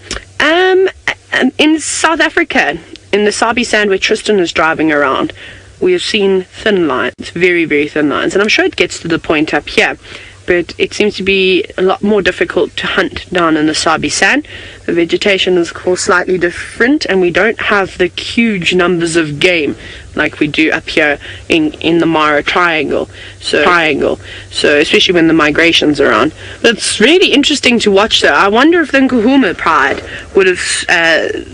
S2: In South Africa, in the Sabi sand where Tristan is driving around, we have seen thin lions, very, very thin lions, and I'm sure it gets to the point up here, but it seems to be a lot more difficult to hunt down in the Sabi sand. The vegetation is, of course, slightly different, and we don't have the huge numbers of game like we do up here in the Mara Triangle. So especially when the migrations are on. But it's really interesting to watch though. I wonder if the Angama Pride would have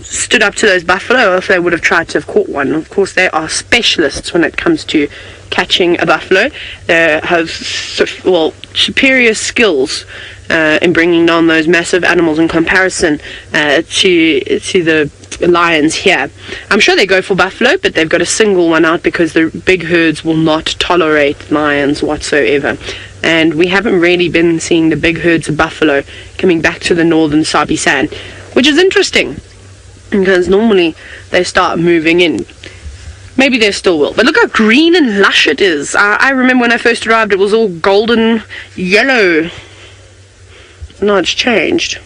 S2: stood up to those buffalo, or if they would have tried to have caught one. Of course, they are specialists when it comes to catching a buffalo. They have superior skills in bringing down those massive animals in comparison to the lions here. I'm sure they go for buffalo, but they've got to single one out because the big herds will not tolerate lions whatsoever. And we haven't really been seeing the big herds of buffalo coming back to the northern Sabi sand, which is interesting because normally they start moving in. Maybe they still will. But look how green and lush it is. I remember when I first arrived, it was all golden yellow. Now it's changed.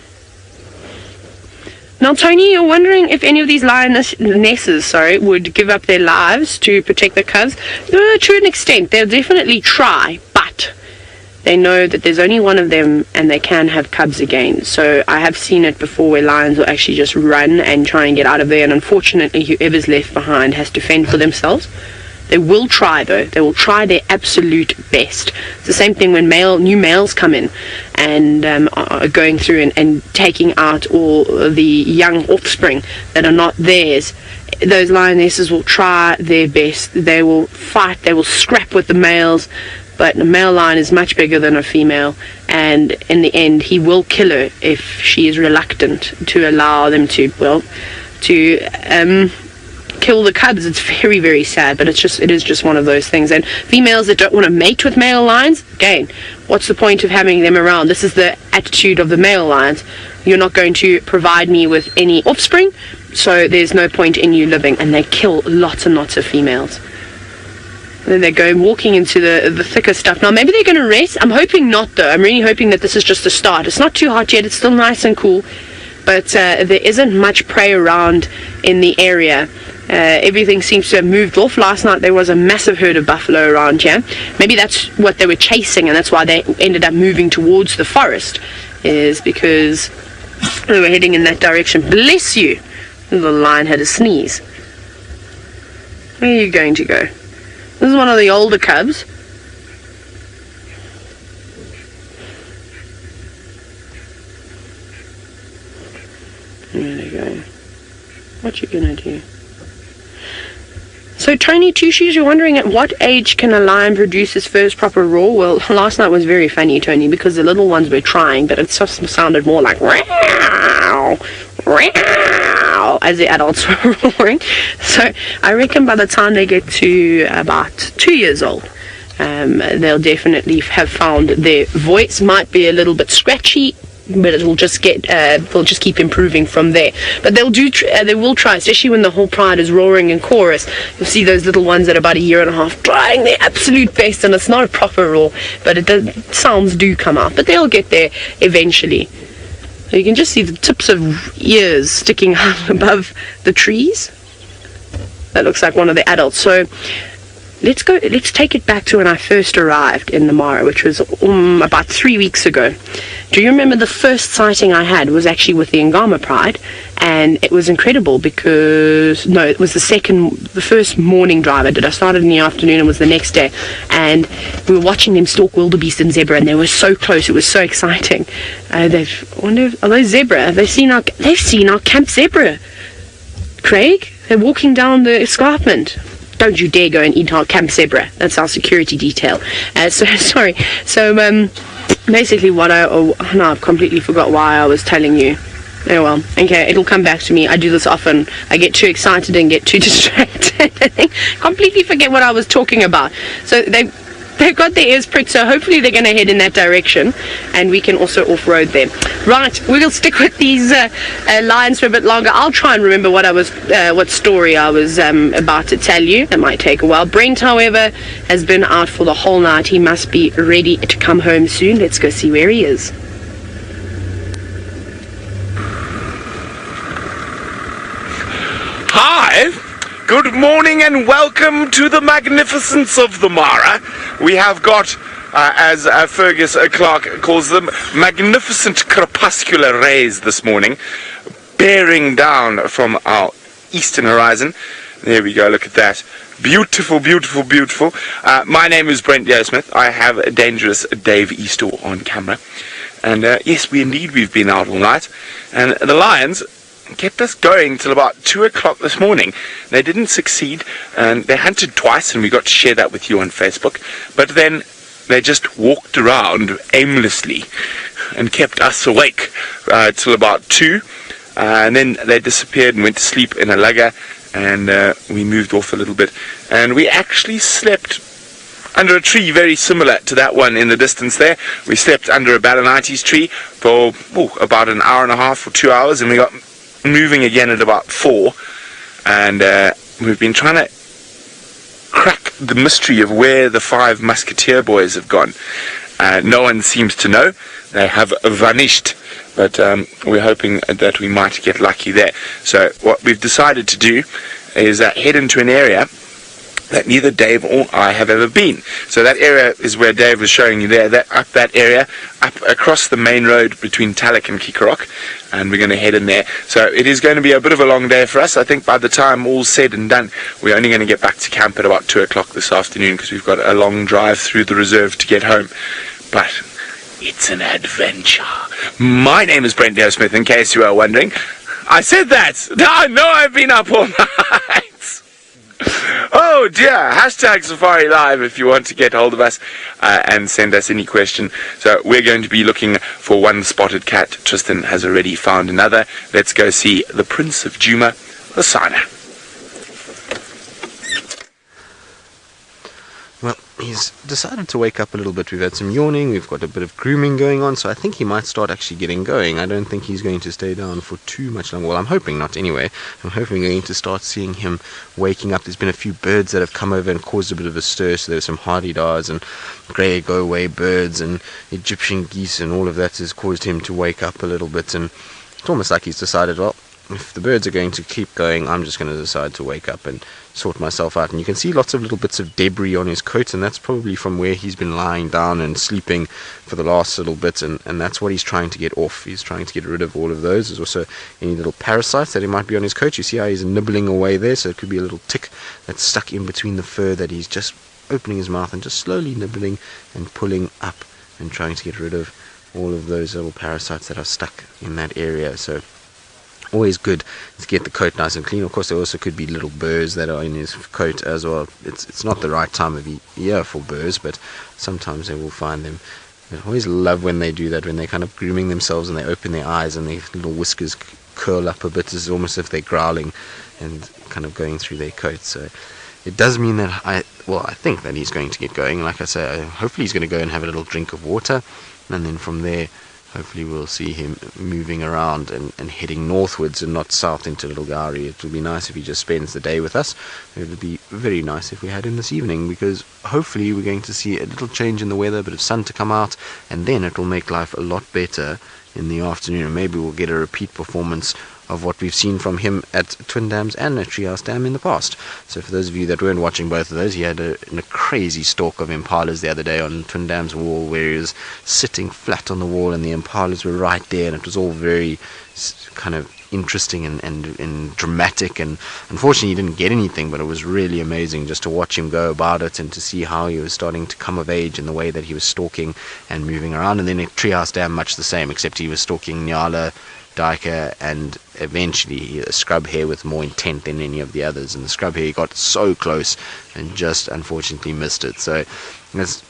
S2: Now, Tony, you're wondering if any of these lionesses, would give up their lives to protect the cubs. To an extent, they'll definitely try, but they know that there's only one of them and they can have cubs again. So I have seen it before where lions will actually just run and try and get out of there, and unfortunately whoever's left behind has to fend for themselves. They will try though. They will try their absolute best. It's the same thing when new males come in and are going through and taking out all the young offspring that are not theirs. Those lionesses will try their best. They will fight. They will scrap with the males. but a male lion is much bigger than a female, and in the end he will kill her if she is reluctant to allow them to kill the cubs. It's very, very sad, but it is just one of those things. And females that don't want to mate with male lions, again, what's the point of having them around? This is the attitude of the male lions. You're not going to provide me with any offspring, so there's no point in you living. And they kill lots and lots of females. Then they go walking into the thicker stuff. Now, maybe they're going to rest. I'm hoping not, though. I'm really hoping that this is just a start. It's not too hot yet. It's still nice and cool. But there isn't much prey around in the area. Everything seems to have moved off. Last night there was a massive herd of buffalo around here. Maybe that's what they were chasing, and that's why they ended up moving towards the forest, is because they were heading in that direction. Bless you! The lion had a sneeze. Where are you going to go? This is one of the older cubs. There they go. What you gonna do? So Tony Two Shoes, you're wondering at what age can a lion produce his first proper roar? Well, last night was very funny, Tony, because the little ones were trying, but it just sounded more like "Row, row," as the adults were roaring. So I reckon by the time they get to about 2 years old, they'll definitely have found their voice. Might be a little bit scratchy, but it'll just they'll just keep improving from there. But they will try, especially when the whole pride is roaring in chorus. You'll see those little ones at about 1.5 years trying their absolute best, and it's not a proper roar, but sounds do come out. But they'll get there eventually. So you can just see the tips of ears sticking out above the trees. That looks like one of the adults. So let's take it back to when I first arrived in the Mara, which was about 3 weeks ago. Do you remember the first sighting I had was actually with the Angama Pride, and it was incredible because, no, it was the first morning drive I did. I started in the afternoon, and was the next day, and we were watching them stalk wildebeest and zebra, and they were so close. It was so exciting. Are those zebra? They've seen our camp zebra. Craig, they're walking down the escarpment. Don't you dare go and eat our camp zebra. That's our security detail. Sorry. So basically I've completely forgot why I was telling you. Oh well, okay, it'll come back to me. I do this often. I get too excited and get too distracted. I completely forget what I was talking about. So they've got their ears pricked, so hopefully they're going to head in that direction, and we can also off-road them. Right, we'll stick with these lions for a bit longer. I'll try and remember what story I was about to tell you. That might take a while. Brent, however, has been out for the whole night. He must be ready to come home soon. Let's go see where he is.
S3: Hi! Good morning and welcome to the magnificence of the Mara. We have got, as Fergus Clark calls them, magnificent crepuscular rays this morning, bearing down from our eastern horizon. There we go, look at that. Beautiful, beautiful, beautiful. My name is Brent Smith. I have a dangerous Dave Eastaugh on camera. And yes, we've been out all night. And the lions kept us going till about 2 o'clock this morning. They didn't succeed, and they hunted twice, and we got to share that with you on Facebook. But then they just walked around aimlessly and kept us awake till about 2, and then they disappeared and went to sleep in a lugger, and we moved off a little bit, and we actually slept under a tree very similar to that one in the distance there. We slept under a Balanites tree for about an hour and a half or 2 hours, and we got moving again at about 4, and we've been trying to crack the mystery of where the 5 musketeer boys have gone. No one seems to know. They have vanished, but we're hoping that we might get lucky there. So what we've decided to do is head into an area that neither Dave or I have ever been. So that area is where Dave was showing you there, up that area, up across the main road between Talek and Kikarok, and we're going to head in there. So it is going to be a bit of a long day for us. I think by the time all's said and done, we're only going to get back to camp at about 2 o'clock this afternoon, because we've got a long drive through the reserve to get home. But it's an adventure. My name is Brent Smith, in case you are wondering. I said that! I know I've been up all night! Oh Oh dear, hashtag Safari Live if you want to get hold of us and send us any question. So we're going to be looking for one spotted cat. Tristan has already found another. Let's go see the Prince of Djuma, Hosana.
S1: Well, he's decided to wake up a little bit. We've had some yawning, we've got a bit of grooming going on, so I think he might start actually getting going. I don't think he's going to stay down for too much longer. Well, I'm hoping not anyway. I'm hoping we're going to start seeing him waking up. There's been a few birds that have come over and caused a bit of a stir, so there's some hardy-dars and grey go-away birds and Egyptian geese, and all of that has caused him to wake up a little bit, and it's almost like he's decided, well, if the birds are going to keep going, I'm just going to decide to wake up and sort myself out. And you can see lots of little bits of debris on his coat, and that's probably from where he's been lying down and sleeping for the last little bit, and that's what he's trying to get off. He's trying to get rid of all of those. There's also any little parasites that he might be on his coat. You see how he's nibbling away there, so it could be a little tick that's stuck in between the fur that he's just opening his mouth and just slowly nibbling and pulling up and trying to get rid of all of those little parasites that are stuck in that area. So always good to get the coat nice and clean. Of course, there also could be little burrs that are in his coat as well. It's not the right time of year for burrs, but sometimes they will find them. I always love when they do that, when they're kind of grooming themselves and they open their eyes and their little whiskers curl up a bit. It's almost as if they're growling and kind of going through their coat. So it does mean that I think that he's going to get going. Like I say, hopefully he's going to go and have a little drink of water, and then from there hopefully we'll see him moving around and heading northwards and not south into Little Gowrie. It would be nice if he just spends the day with us. It would be very nice if we had him this evening, because hopefully we're going to see a little change in the weather, a bit of sun to come out, and then it will make life a lot better in the afternoon. And maybe we'll get a repeat performance of what we've seen from him at Twin Dams and at Treehouse Dam in the past. So for those of you that weren't watching both of those, he had a crazy stalk of impalas the other day on Twin Dams wall, where he was sitting flat on the wall and the impalas were right there, and it was all very kind of interesting and dramatic, and unfortunately he didn't get anything, but it was really amazing just to watch him go about it and to see how he was starting to come of age in the way that he was stalking and moving around. And then at Treehouse Dam, much the same, except he was stalking Nyala, Duiker, and eventually a scrub hare with more intent than any of the others, and the scrub hare got so close and just unfortunately missed it. So it's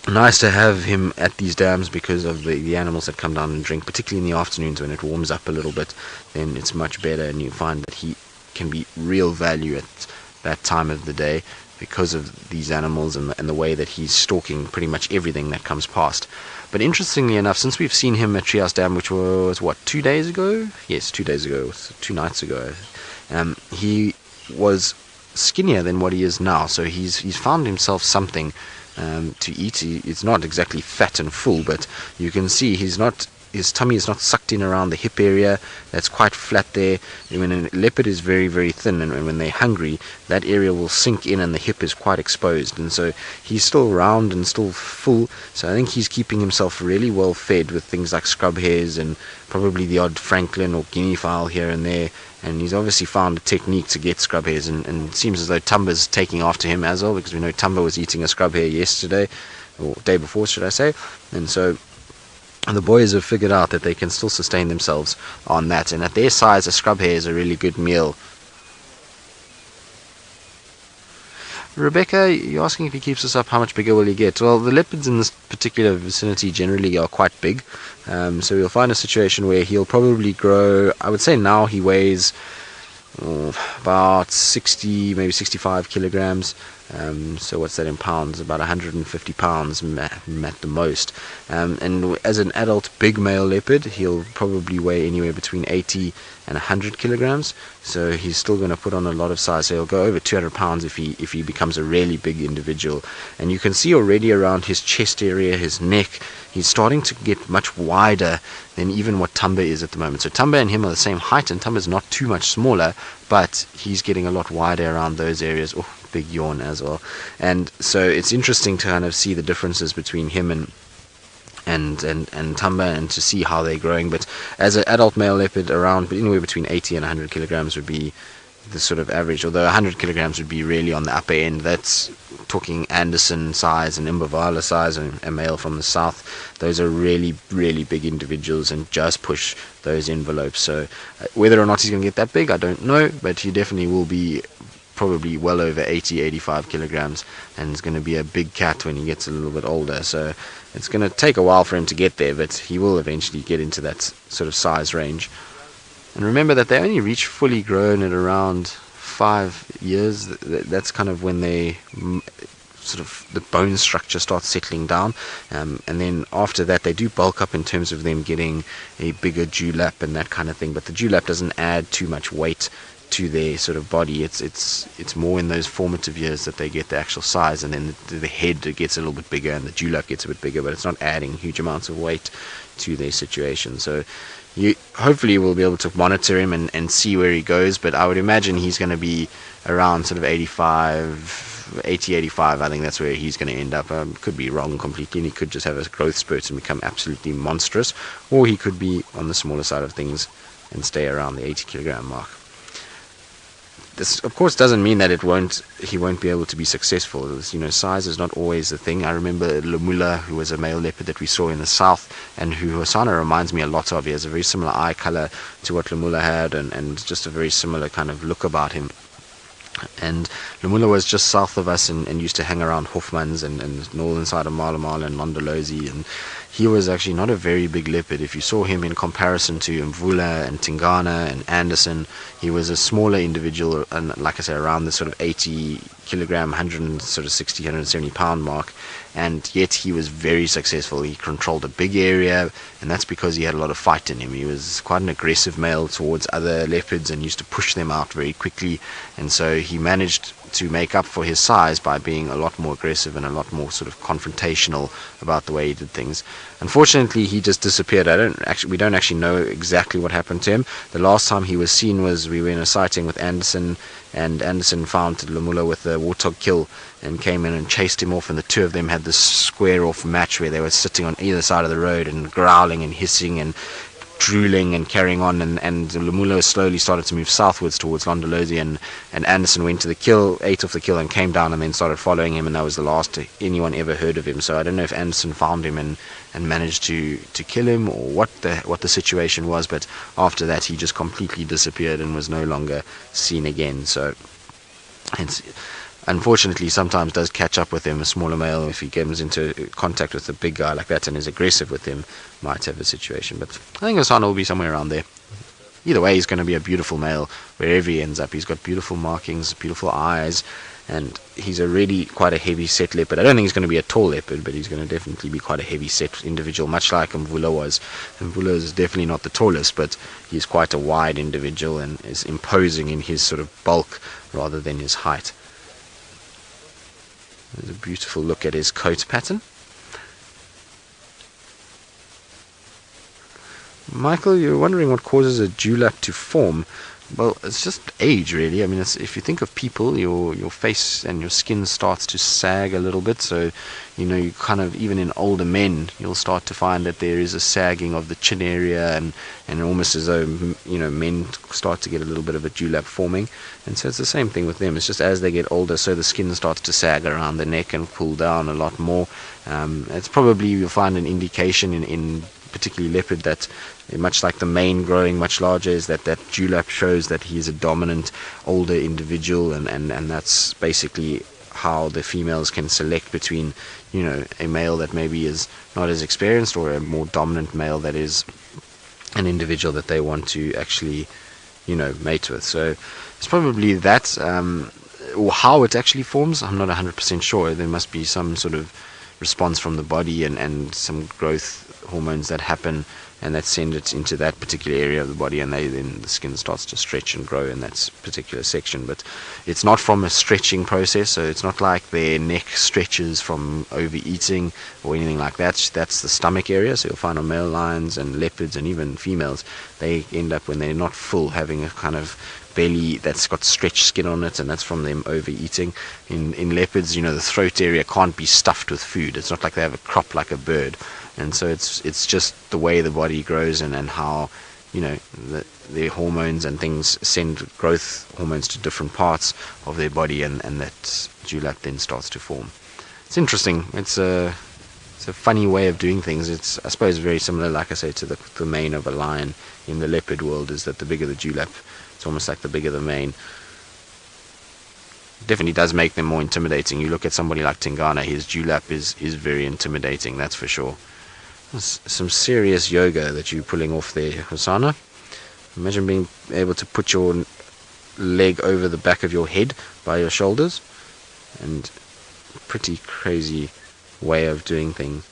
S1: nice to have him at these dams because of the animals that come down and drink, particularly in the afternoons when it warms up a little bit. Then it's much better, and you find that he can be real value at that time of the day because of these animals and the way that he's stalking pretty much everything that comes past. But interestingly enough, since we've seen him at Treehouse Dam, which was, 2 days ago? Yes, 2 days ago, 2 nights ago, he was skinnier than what he is now. So he's found himself something to eat. He's not exactly fat and full, but you can see his tummy is not sucked in around the hip area. That's quite flat there. When a leopard is very, very thin, and when they're hungry, that area will sink in and the hip is quite exposed. And so he's still round and still full. So I think he's keeping himself really well fed with things like scrub hares and probably the odd francolin or guinea fowl here and there. And he's obviously found a technique to get scrub hares, and it seems as though Tumba's taking after him as well, because we know Tumba was eating a scrub hare yesterday, or day before should I say. And so the boys have figured out that they can still sustain themselves on that, and at their size a scrub hare is a really good meal. Rebecca, you're asking if he keeps us up, how much bigger will he get? Well, the leopards in this particular vicinity generally are quite big, so we'll find a situation where he'll probably grow. I would say now he weighs about 60, maybe 65 kilograms. So what's that in pounds? About 150 pounds at the most. And as an adult big male leopard, he'll probably weigh anywhere between 80 and 100 kilograms. So he's still going to put on a lot of size. So he'll go over 200 pounds if he becomes a really big individual. And you can see already around his chest area, his neck, he's starting to get much wider than even what Tumba is at the moment. So Tumba and him are the same height, and Tumba's not too much smaller, but he's getting a lot wider around those areas. Oh, big yawn as well. And so it's interesting to kind of see the differences between him and Tumba, and to see how they're growing. But as an adult male leopard, around anywhere between 80 and 100 kilograms would be the sort of average, although 100 kilograms would be really on the upper end. That's talking Anderson size and Imbavala size, and a male from the south. Those are really, really big individuals and just push those envelopes. So whether or not he's going to get that big, I don't know, but he definitely will be probably well over 80-85 kilograms, and is going to be a big cat when he gets a little bit older. So it's going to take a while for him to get there, but he will eventually get into that sort of size range. And remember that they only reach fully grown at around 5 years. That's kind of when they sort of the bone structure starts settling down, and then after that they do bulk up in terms of them getting a bigger dewlap and that kind of thing. But the dewlap doesn't add too much weight to their sort of body. It's more in those formative years that they get the actual size, and then the head gets a little bit bigger and the dewlap gets a bit bigger, but it's not adding huge amounts of weight to their situation. So you hopefully will be able to monitor him and see where he goes, but I would imagine he's going to be around sort of 80-85. I think that's where he's going to end up. Could be wrong completely, and he could just have a growth spurt and become absolutely monstrous, or he could be on the smaller side of things and stay around the 80 kilogram mark. This of course doesn't mean that he won't be able to be successful. Size is not always the thing. I remember Lemula, who was a male leopard that we saw in the south, and who Hosana reminds me a lot of. He has a very similar eye color to what Lemula had, and just a very similar kind of look about him. And Lemula was just south of us and used to hang around Hofmans and northern side of Malamala and Londolozi, and he was actually not a very big leopard. If you saw him in comparison to Mvula and Tingana and Anderson, he was a smaller individual, and like I say, around the sort of 80 kilogram, 160, 170 pound mark, and yet he was very successful. He controlled a big area, and that's because he had a lot of fight in him. He was quite an aggressive male towards other leopards and used to push them out very quickly, and so he managed to make up for his size by being a lot more aggressive and a lot more sort of confrontational about the way he did things. Unfortunately, he just disappeared. We don't actually know exactly what happened to him. The last time he was seen was we were in a sighting with Anderson, and Anderson found Lemula with a warthog kill and came in and chased him off, and the two of them had this square off match where they were sitting on either side of the road and growling and hissing and drooling and carrying on, and Lemula slowly started to move southwards towards Londolozi, and Anderson went to the kill, ate off the kill, and came down and then started following him, and that was the last anyone ever heard of him. So I don't know if Anderson found him and managed to kill him, or what the situation was, but after that he just completely disappeared and was no longer seen again. So it's unfortunately sometimes does catch up with him. A smaller male, if he comes into contact with a big guy like that and is aggressive with him, might have a situation. But I think Hosana will be somewhere around there. Either way, he's going to be a beautiful male wherever he ends up. He's got beautiful markings, beautiful eyes, and he's already quite a heavy set leopard. I don't think he's going to be a tall leopard, but he's going to definitely be quite a heavy set individual, much like Mvula was. Mvula is definitely not the tallest, but he's quite a wide individual and is imposing in his sort of bulk rather than his height. There's a beautiful look at his coat pattern. Michael, you're wondering what causes a dewlap to form. Well, it's just age, really. I mean, if you think of people, your face and your skin starts to sag a little bit. So, you kind of, even in older men, you'll start to find that there is a sagging of the chin area, and almost as though, men start to get a little bit of a dewlap forming. And so it's the same thing with them. It's just as they get older, so the skin starts to sag around the neck and pull down a lot more. It's probably, you'll find an indication in particularly leopard that, much like the mane growing much larger, is that dewlap shows that he is a dominant older individual, and that's basically how the females can select between a male that maybe is not as experienced, or a more dominant male that is an individual that they want to actually mate with. So it's probably that, or how it actually forms, I'm not 100% sure. There must be some sort of response from the body and some growth hormones that happen and that send it into that particular area of the body, and then the skin starts to stretch and grow in that particular section. But it's not from a stretching process, so it's not like their neck stretches from overeating or anything like that. That's the stomach area. So you'll find on male lions and leopards and even females, they end up, when they're not full, having a kind of belly that's got stretched skin on it, and that's from them overeating. In leopards, the throat area can't be stuffed with food. It's not like they have a crop like a bird, and so it's just the way the body grows and how their hormones and things send growth hormones to different parts of their body, and that dewlap then starts to form. It's interesting. It's a funny way of doing things. It's, I suppose, very similar, like I say, to the mane of a lion in the leopard world, is that the bigger the dewlap, it's almost like the bigger the mane. definitely does make them more intimidating. You look at somebody like Tingana, his dewlap is very intimidating, that's for sure. There's some serious yoga that you're pulling off there, Hosana. Imagine being able to put your leg over the back of your head by your shoulders, and pretty crazy way of doing things.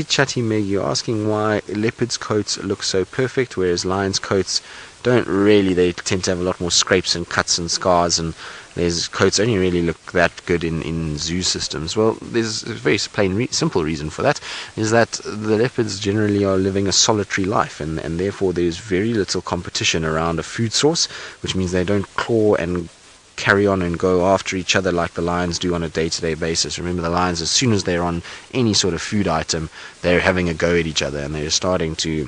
S1: Chatty Meg, you're asking why leopards' coats look so perfect, whereas lions' coats don't really. They tend to have a lot more scrapes and cuts and scars, and their coats only really look that good in zoo systems. Well, there's a very simple reason for that, is that the leopards generally are living a solitary life, and therefore there's very little competition around a food source, which means they don't claw and carry on and go after each other like the lions do on a day-to-day basis. Remember, the lions, as soon as they're on any sort of food item, they're having a go at each other, and they're starting to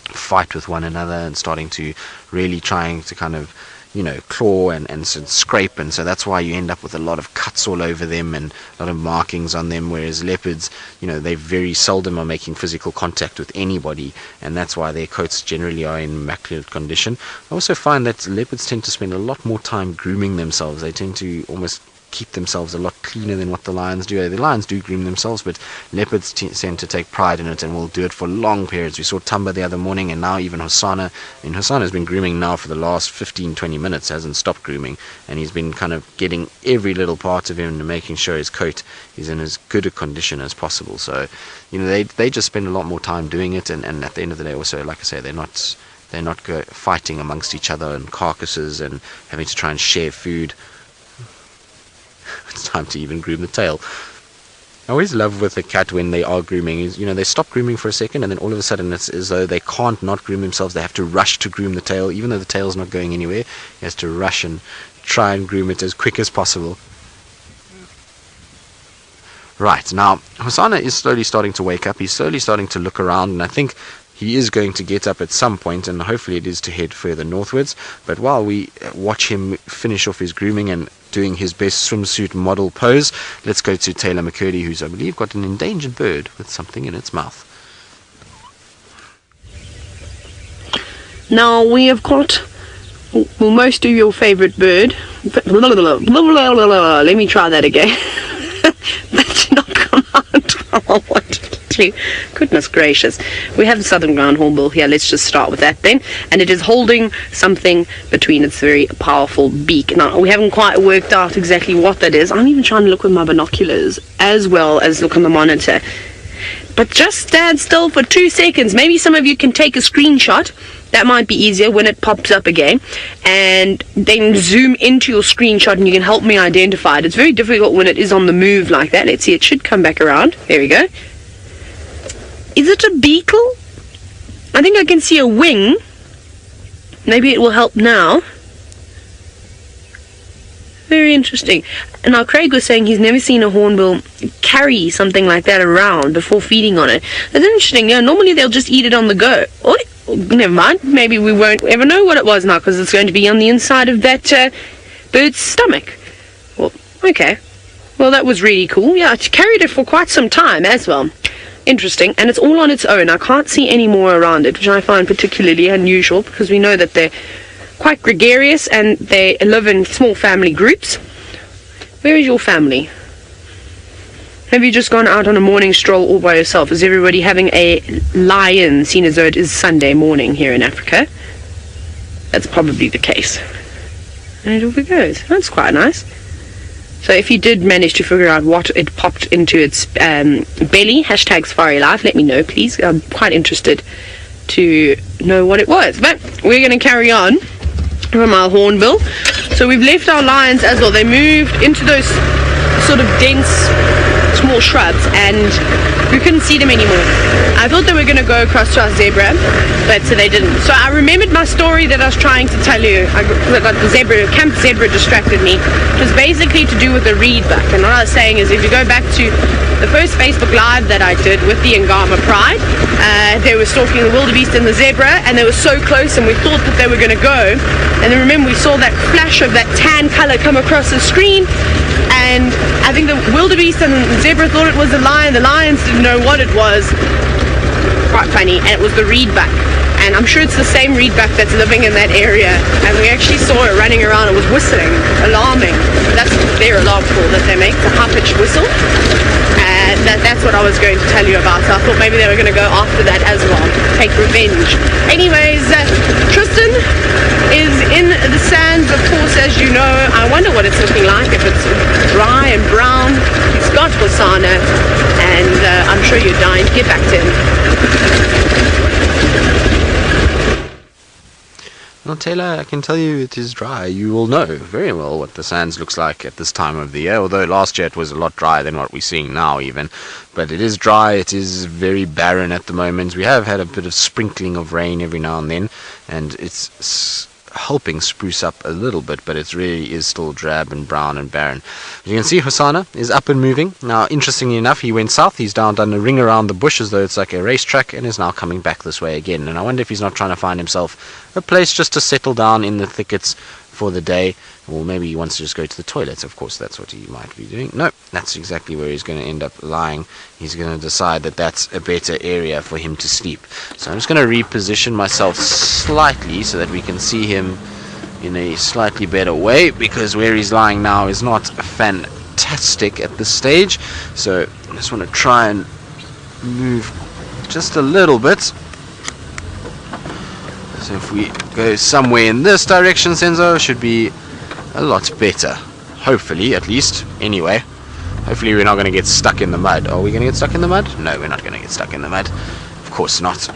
S1: fight with one another and starting to really trying to kind of, you know, claw and scrape, and so that's why you end up with a lot of cuts all over them and a lot of markings on them, whereas leopards, you know, they very seldom are making physical contact with anybody, and that's why their coats generally are in immaculate condition. I also find that leopards tend to spend a lot more time grooming themselves. They tend to almost keep themselves a lot cleaner than what the lions do. The lions do groom themselves, but leopards tend to take pride in it and will do it for long periods. We saw Tamba the other morning, and now even Hosana. And Hosana's been grooming now for the last 15-20 minutes, hasn't stopped grooming, and he's been kind of getting every little part of him and making sure his coat is in as good a condition as possible. So, you know, they just spend a lot more time doing it, and at the end of the day also, like I say, they're not fighting amongst each other and carcasses and having to try and share food. It's time to even groom the tail. I always love with a cat when they are grooming is, you know, they stop grooming for a second, and then all of a sudden it's as though they can't not groom themselves. They have to rush to groom the tail, even though the tail's not going anywhere. He has to rush and try and groom it as quick as possible. Right, now Hosana is slowly starting to wake up. He's slowly starting to look around, and I think he is going to get up at some point, and hopefully it is to head further northwards. But while we watch him finish off his grooming and doing his best swimsuit model pose, let's go to Tayla McCurdy, who's, I believe, got an endangered bird with something in its mouth.
S2: Now we have got, well, most of your favorite bird. Let me try that again. That did not come out how I wanted it to. Goodness gracious. We have the southern ground hornbill here. Let's just start with that then. And it is holding something between its very powerful beak. Now, we haven't quite worked out exactly what that is. I'm even trying to look with my binoculars as well as look on the monitor. But just stand still for 2 seconds. Maybe some of you can take a screenshot. That might be easier when it pops up again, and then zoom into your screenshot and you can help me identify it. It's very difficult when it is on the move like that. Let's see, it should come back around. There we go. Is it a beetle? I think I can see a wing. Maybe it will help now. Very interesting. And now Craig was saying he's never seen a hornbill carry something like that around before feeding on it. That's interesting. Yeah, normally they'll just eat it on the go. Oh, never mind. Maybe we won't ever know what it was now, because it's going to be on the inside of that bird's stomach. Well, okay. Well, that was really cool. Yeah, it carried it for quite some time as well. Interesting. And it's all on its own. I can't see any more around it, which I find particularly unusual, because we know that they're quite gregarious and they live in small family groups. Where is your family? Have you just gone out on a morning stroll all by yourself? Is everybody having a lie-in, seeing as though it is Sunday morning here in Africa? That's probably the case. And off it goes. That's quite nice. So if you did manage to figure out what it popped into its belly, hashtag Safari Life, let me know, please. I'm quite interested to know what it was. But we're going to carry on from our hornbill. So we've left our lions as well. They moved into those sort of dense, small tall shrubs, and we couldn't see them anymore. I thought they were going to go across to our zebra, but they didn't. So I remembered my story that I was trying to tell you. The camp zebra distracted me. It was basically to do with the reedbuck. And what I was saying is, if you go back to the first Facebook Live that I did with the Angama Pride, they were stalking the wildebeest and the zebra, and they were so close, and we thought that they were going to go. And then remember, we saw that flash of that tan color come across the screen, and I think the wildebeest and the zebra thought it was a lion. The lions didn't know what it was. Quite funny. And it was the reedbuck. And I'm sure it's the same reedbuck that's living in that area. And we actually saw it running around. It was whistling, alarming. That's their alarm call that they make, the high-pitched whistle. And that's what I was going to tell you about. So I thought maybe they were going to go after that as well, take revenge. Anyways, Tristan is in the sands, of course, as you know. I wonder what it's looking like, if it's dry and brown. He's got Hosana, and I'm sure you're dying to get back to him.
S1: Well, Taylor, I can tell you it is dry. You will know very well what the sands looks like at this time of the year, although last year it was a lot drier than what we're seeing now even. But it is dry, it is very barren at the moment. We have had a bit of sprinkling of rain every now and then, and it's helping spruce up a little bit, but it really is still drab and brown and barren. As you can see, Hosana is up and moving. Now, interestingly enough, he went south. He's done a ring around the bush as though it's like a racetrack, and is now coming back this way again. And I wonder if he's not trying to find himself a place just to settle down in the thickets for the day, or maybe he wants to just go to the toilet. Of course, that's what he might be doing. No, that's exactly where he's going to end up lying. He's going to decide that that's a better area for him to sleep. So I'm just going to reposition myself slightly so that we can see him in a slightly better way, because where he's lying now is not fantastic at this stage. So I just want to try and move just a little bit. So if we go somewhere in this direction, Senzo, should be a lot better. Hopefully, at least. Anyway, hopefully we're not going to get stuck in the mud. Are we going to get stuck in the mud? No, we're not going to get stuck in the mud. Of course not.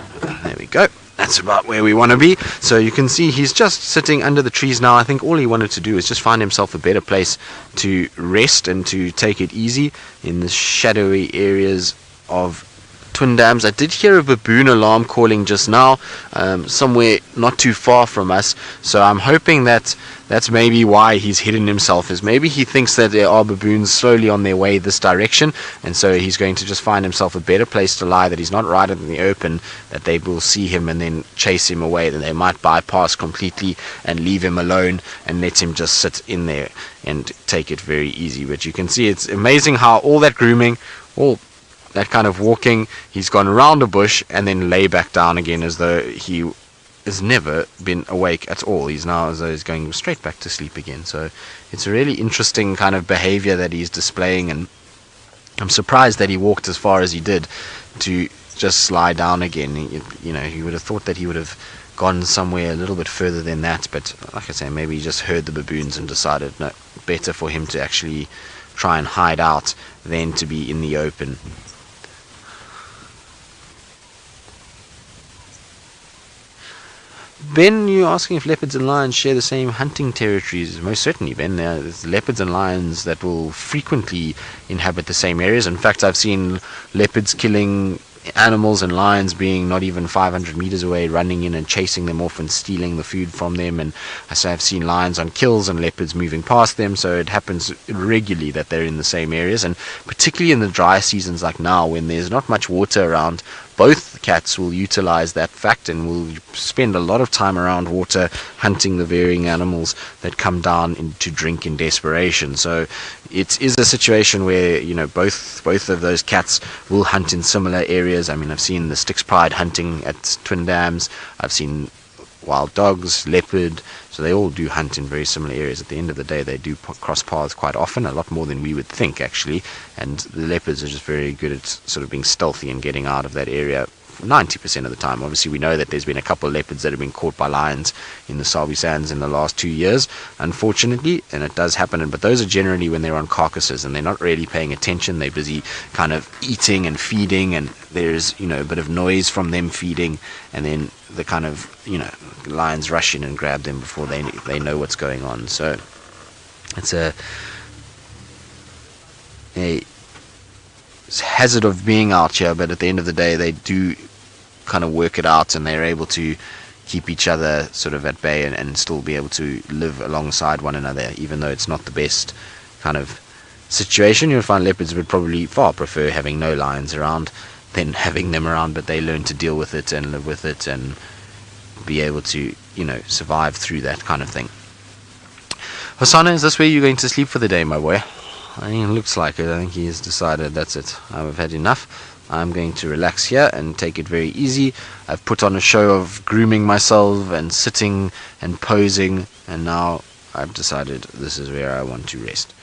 S1: There we go. That's about where we want to be. So you can see he's just sitting under the trees now. I think all he wanted to do is just find himself a better place to rest and to take it easy in the shadowy areas of Twin Dams. I did hear a baboon alarm calling just now, somewhere not too far from us, so I'm hoping that that's maybe why he's hidden himself, is maybe he thinks that there are baboons slowly on their way this direction, and so he's going to just find himself a better place to lie, that he's not right in the open, that they will see him and then chase him away, that they might bypass completely and leave him alone and let him just sit in there and take it very easy. But you can see it's amazing how all that grooming, all that kind of walking, he's gone around a bush and then lay back down again as though he has never been awake at all. He's now as though he's going straight back to sleep again. So it's a really interesting kind of behavior that he's displaying, and I'm surprised that he walked as far as he did to just lie down again. You know, he would have thought that he would have gone somewhere a little bit further than that, but like I say, maybe he just heard the baboons and decided, no, better for him to actually try and hide out than to be in the open. Ben, you're asking if leopards and lions share the same hunting territories. Most certainly, Ben. There's leopards and lions that will frequently inhabit the same areas. In fact, I've seen leopards killing animals and lions being not even 500 meters away, running in and chasing them off and stealing the food from them. And so I've seen lions on kills and leopards moving past them. So it happens regularly that they're in the same areas, and particularly in the dry seasons like now, when there's not much water around, both cats will utilize that fact and will spend a lot of time around water hunting the varying animals that come down to drink in desperation. So it is a situation where, you know, both of those cats will hunt in similar areas. I mean, I've seen the Styx Pride hunting at Twin Dams. I've seen wild dogs, leopard, so they all do hunt in very similar areas. At the end of the day, they do cross paths quite often, a lot more than we would think actually, and the leopards are just very good at sort of being stealthy and getting out of that area 90% of the time. Obviously, we know that there's been a couple of leopards that have been caught by lions in the Sabi sands in the last 2 years, unfortunately, and it does happen. But those are generally when they're on carcasses and they're not really paying attention. They're busy kind of eating and feeding, and there's, you know, a bit of noise from them feeding, and then the kind of, you know, lions rush in and grab them before they know what's going on. So it's a hazard of being out here, but at the end of the day they do kind of work it out, and they're able to keep each other sort of at bay and still be able to live alongside one another, even though it's not the best kind of situation. You'll find leopards would probably far prefer having no lions around than having them around, but they learn to deal with it and live with it and be able to, you know, survive through that kind of thing. Hosana, is this where you're going to sleep for the day, my boy? I think it looks like it. I think he has decided that's it. I've had enough. I'm going to relax here and take it very easy. I've put on a show of grooming myself and sitting and posing, and now I've decided this is where I want to rest.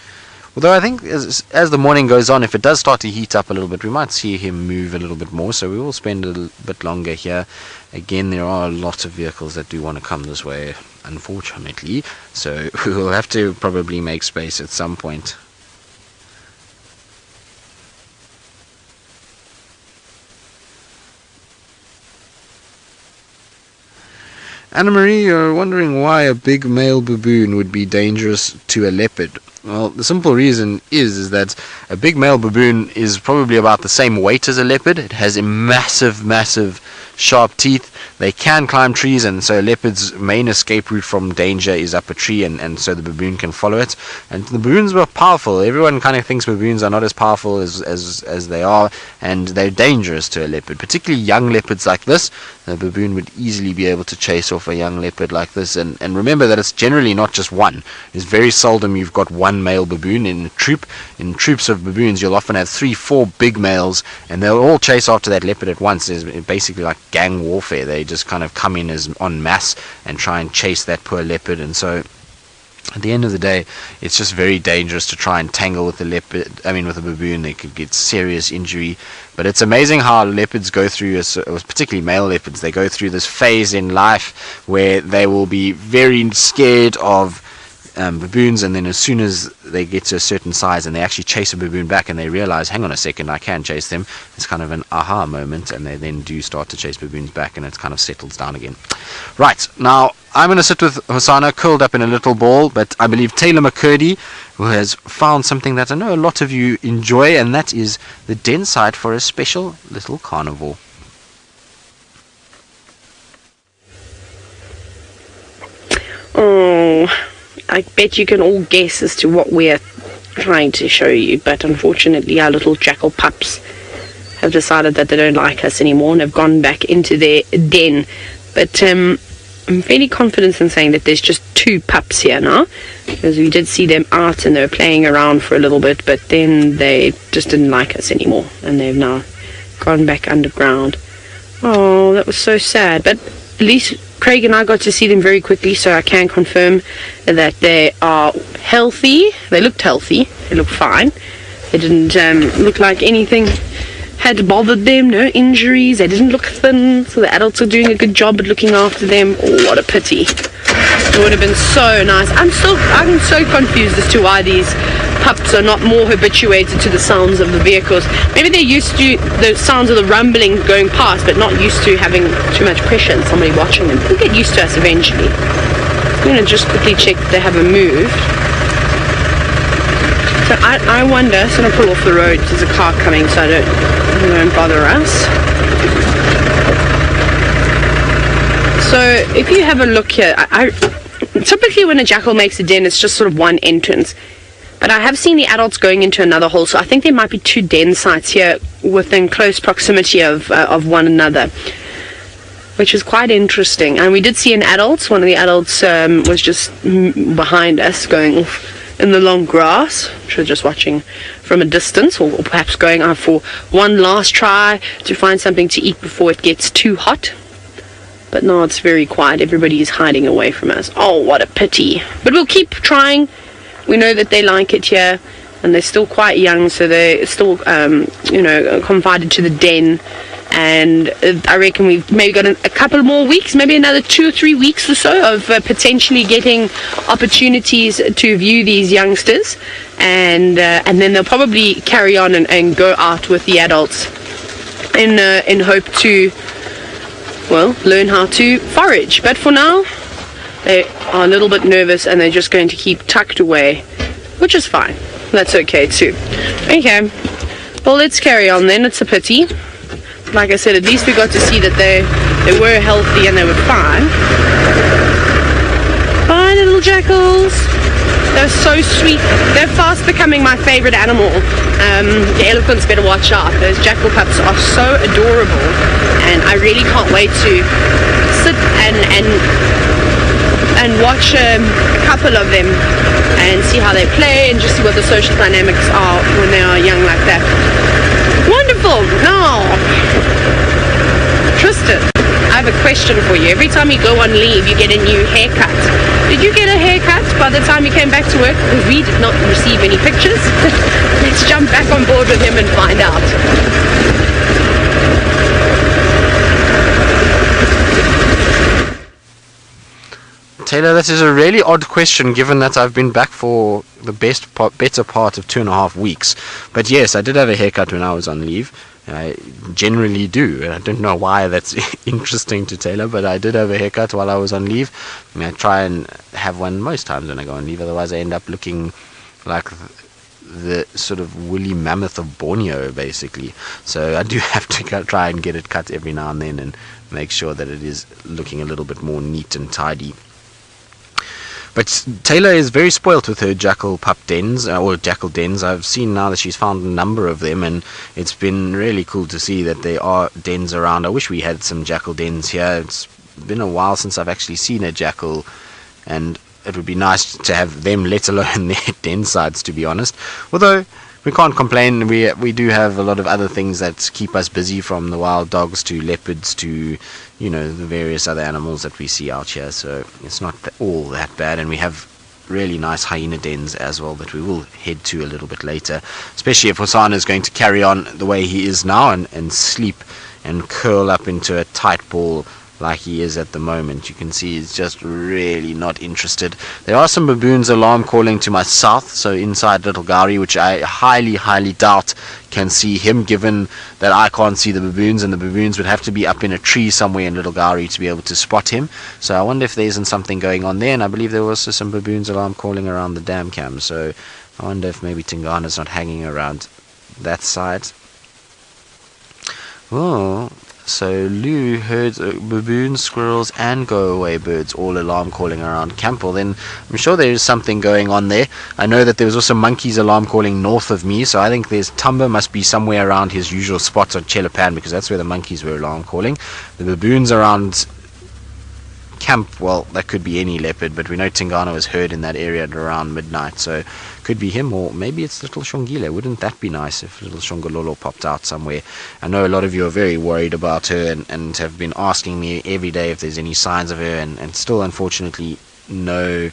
S1: Although I think as the morning goes on, if it does start to heat up a little bit, we might see him move a little bit more, so we will spend a little bit longer here. Again, there are a lot of vehicles that do want to come this way, unfortunately, so we will have to probably make space at some point. Anna-Marie, you're wondering why a big male baboon would be dangerous to a leopard. Well, the simple reason is that a big male baboon is probably about the same weight as a leopard. It has a massive sharp teeth. They can climb trees, and so a leopard's main escape route from danger is up a tree, and so the baboon can follow it. And the baboons were powerful. Everyone kind of thinks baboons are not as powerful as they are, and they're dangerous to a leopard, particularly young leopards like this. The baboon would easily be able to chase off a young leopard like this, and remember that it's generally not just one. It's very seldom you've got one male baboon in a troop. In troops of baboons, you'll often have 3-4 big males, and they'll all chase after that leopard at once. It's basically like gang warfare. They just kind of come in as en masse and try and chase that poor leopard, and so at the end of the day, it's just very dangerous to try and tangle with with a baboon. They could get serious injury. But it's amazing how leopards go through, particularly male leopards, they go through this phase in life where they will be very scared of baboons, and then as soon as they get to a certain size and they actually chase a baboon back and they realize, hang on a second, I can chase them, it's kind of an aha moment, and they then do start to chase baboons back, and it kind of settles down again. Right, now I'm going to sit with Hosana curled up in a little ball, but I believe Taylor McCurdy, who has found something that I know a lot of you enjoy, and that is the den site for a special little carnivore.
S2: Oh, I bet you can all guess as to what we're trying to show you, but unfortunately our little jackal pups have decided that they don't like us anymore and have gone back into their den. But I'm fairly confident in saying that there's just 2 pups here now, because we did see them out and they were playing around for a little bit, but then they just didn't like us anymore and they've now gone back underground. Oh, that was so sad, but at least Craig and I got to see them very quickly, so I can confirm that they are healthy. They looked healthy. They looked fine. They didn't look like anything had bothered them. No injuries. They didn't look thin. So the adults are doing a good job at looking after them. Oh, what a pity. It would have been so nice. I'm so confused as to why these pups are not more habituated to the sounds of the vehicles. Maybe they're used to the sounds of the rumbling going past, but not used to having too much pressure and somebody watching them. They'll get used to us eventually. I'm going to just quickly check if they haven't moved. So I wonder, so I'm going to pull off the road. There's a car coming, so it won't bother us. So if you have a look here, typically when a jackal makes a den, it's just sort of one entrance. But I have seen the adults going into another hole, so I think there might be 2 den sites here within close proximity of one another, which is quite interesting. And we did see an adult. One of the adults was just behind us, going off in the long grass. She was just watching from a distance, or perhaps going out for one last try to find something to eat before it gets too hot. But no, it's very quiet. Everybody is hiding away from us. Oh, what a pity. But we'll keep trying. We know that they like it here, and they're still quite young, so they're still, confided to the den. And I reckon we've maybe got a couple more weeks, maybe another 2 or 3 weeks or so of potentially getting opportunities to view these youngsters, and then they'll probably carry on and go out with the adults in hope to, well, learn how to forage. But for now, they are a little bit nervous and they're just going to keep tucked away, which is fine. That's okay too. Okay, Well, let's carry on then. It's a pity. Like I said, at least we got to see that they were healthy and they were fine. Bye, little jackals. They're so sweet. They're fast becoming my favorite animal. The elephants better watch out. Those jackal pups are so adorable, and I really can't wait to sit and watch a couple of them and see how they play and just see what the social dynamics are when they are young like that. Wonderful. Now, Tristan, I have a question for you. Every time you go on leave, you get a new haircut. Did you get a haircut by the time you came back to work? Because we did not receive any pictures. Let's jump back on board with him and find out.
S1: Taylor, that is a really odd question given that I've been back for the better part of 2.5 weeks. But yes, I did have a haircut when I was on leave. I generally do, and I don't know why that's interesting to Taylor, but I did have a haircut while I was on leave. I mean, I try and have one most times when I go on leave, otherwise I end up looking like the sort of woolly mammoth of Borneo, basically. So I do have to try and get it cut every now and then and make sure that it is looking a little bit more neat and tidy. But Taylor is very spoilt with her jackal pup dens, or jackal dens. I've seen now that she's found a number of them, and it's been really cool to see that there are dens around. I wish we had some jackal dens here. It's been a while since I've actually seen a jackal, and it would be nice to have them, let alone their den sites, to be honest. Although we can't complain. We do have a lot of other things that keep us busy, from the wild dogs to leopards to, you know, the various other animals that we see out here. So it's not all that bad, and we have really nice hyena dens as well that we will head to a little bit later, especially if Hosana is going to carry on the way he is now and sleep and curl up into a tight ball like he is at the moment. You can see he's just really not interested. There are some baboons alarm calling to my south, so inside Little Gowrie, which I highly doubt can see him, given that I can't see the baboons, and the baboons would have to be up in a tree somewhere in Little Gowrie to be able to spot him. So I wonder if there isn't something going on there, and I believe there was also some baboons alarm calling around the dam cam, so I wonder if maybe Tingana's not hanging around that side. Oh, so Lou heard baboons, squirrels and go-away birds all alarm calling around camp. Well, then I'm sure there is something going on there. I know that there was also monkeys alarm calling north of me, so I think there's Tumba must be somewhere around his usual spots on Chelapan, because that's where the monkeys were alarm calling. The baboons around camp, well, that could be any leopard, but we know Tingana was heard in that area at around midnight, so could be him, or maybe it's little Shongile. Wouldn't that be nice if little Shongololo popped out somewhere? I know a lot of you are very worried about her and have been asking me every day if there's any signs of her, and still unfortunately no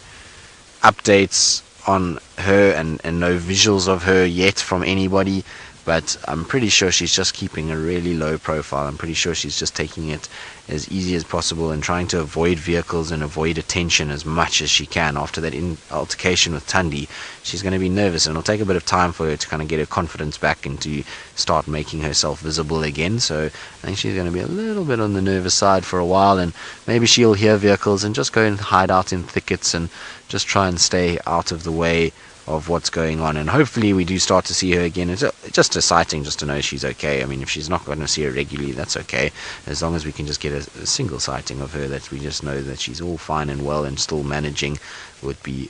S1: updates on her and no visuals of her yet from anybody. But I'm pretty sure she's just keeping a really low profile. I'm pretty sure she's just taking it as easy as possible and trying to avoid vehicles and avoid attention as much as she can. After that altercation with Tundi, she's going to be nervous, and it'll take a bit of time for her to kind of get her confidence back and to start making herself visible again. So I think she's going to be a little bit on the nervous side for a while, and maybe she'll hear vehicles and just go and hide out in thickets and just try and stay out of the way of what's going on. And hopefully we do start to see her again. It's just a sighting, just to know she's okay. I mean, if she's not going to see her regularly, that's okay, as long as we can just get a single sighting of her, that we just know that she's all fine and well and still managing, would be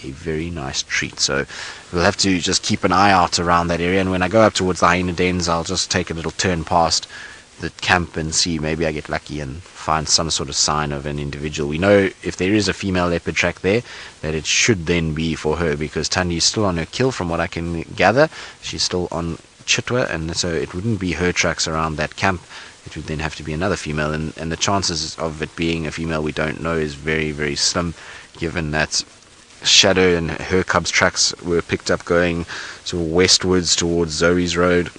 S1: a very nice treat. So we'll have to just keep an eye out around that area, and when I go up towards the hyena dens, I'll just take a little turn past the camp and see, maybe I get lucky and find some sort of sign of an individual. We know if there is a female leopard track there, that it should then be for her, because Tundi is still on her kill from what I can gather. She's still on Chitwa, and so it wouldn't be her tracks around that camp. It would then have to be another female, and the chances of it being a female we don't know is very, very slim, given that Shadow and her cubs tracks were picked up going sort of westwards towards Zoe's Road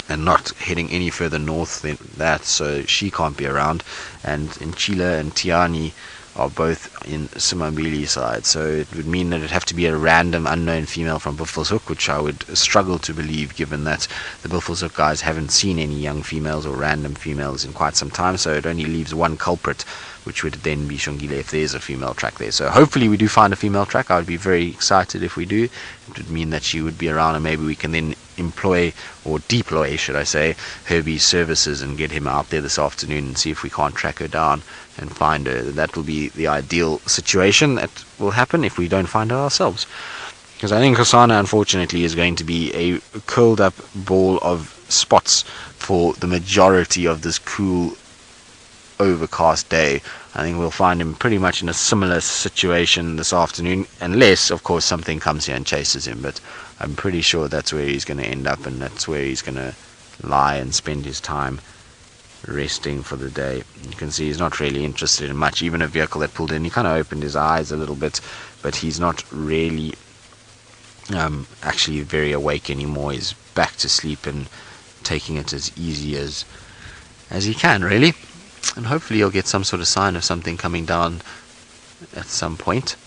S1: and not heading any further north than that, so she can't be around. And Nchila and Tiani are both in Simambili side, so it would mean that it'd have to be a random unknown female from Buffelshoek, which I would struggle to believe, given that the Buffelshoek guys haven't seen any young females or random females in quite some time, so it only leaves one culprit. which would then be Shongile if there's a female track there. So hopefully we do find a female track. I would be very excited if we do. It would mean that she would be around, and maybe we can then employ, or deploy should I say, Herbie's services and get him out there this afternoon and see if we can't track her down and find her. That will be the ideal situation that will happen if we don't find her ourselves. Because I think Hosana, unfortunately, is going to be a curled up ball of spots for the majority of this cool overcast day. I think we'll find him pretty much in a similar situation this afternoon, unless of course something comes here and chases him, but I'm pretty sure that's where he's going to end up, and that's where he's going to lie and spend his time resting for the day. You can see he's not really interested in much. Even a vehicle that pulled in, he kind of opened his eyes a little bit, but he's not really actually very awake anymore. He's back to sleep and taking it as easy as he can, really. And hopefully he'll get some sort of sign of something coming down at some point.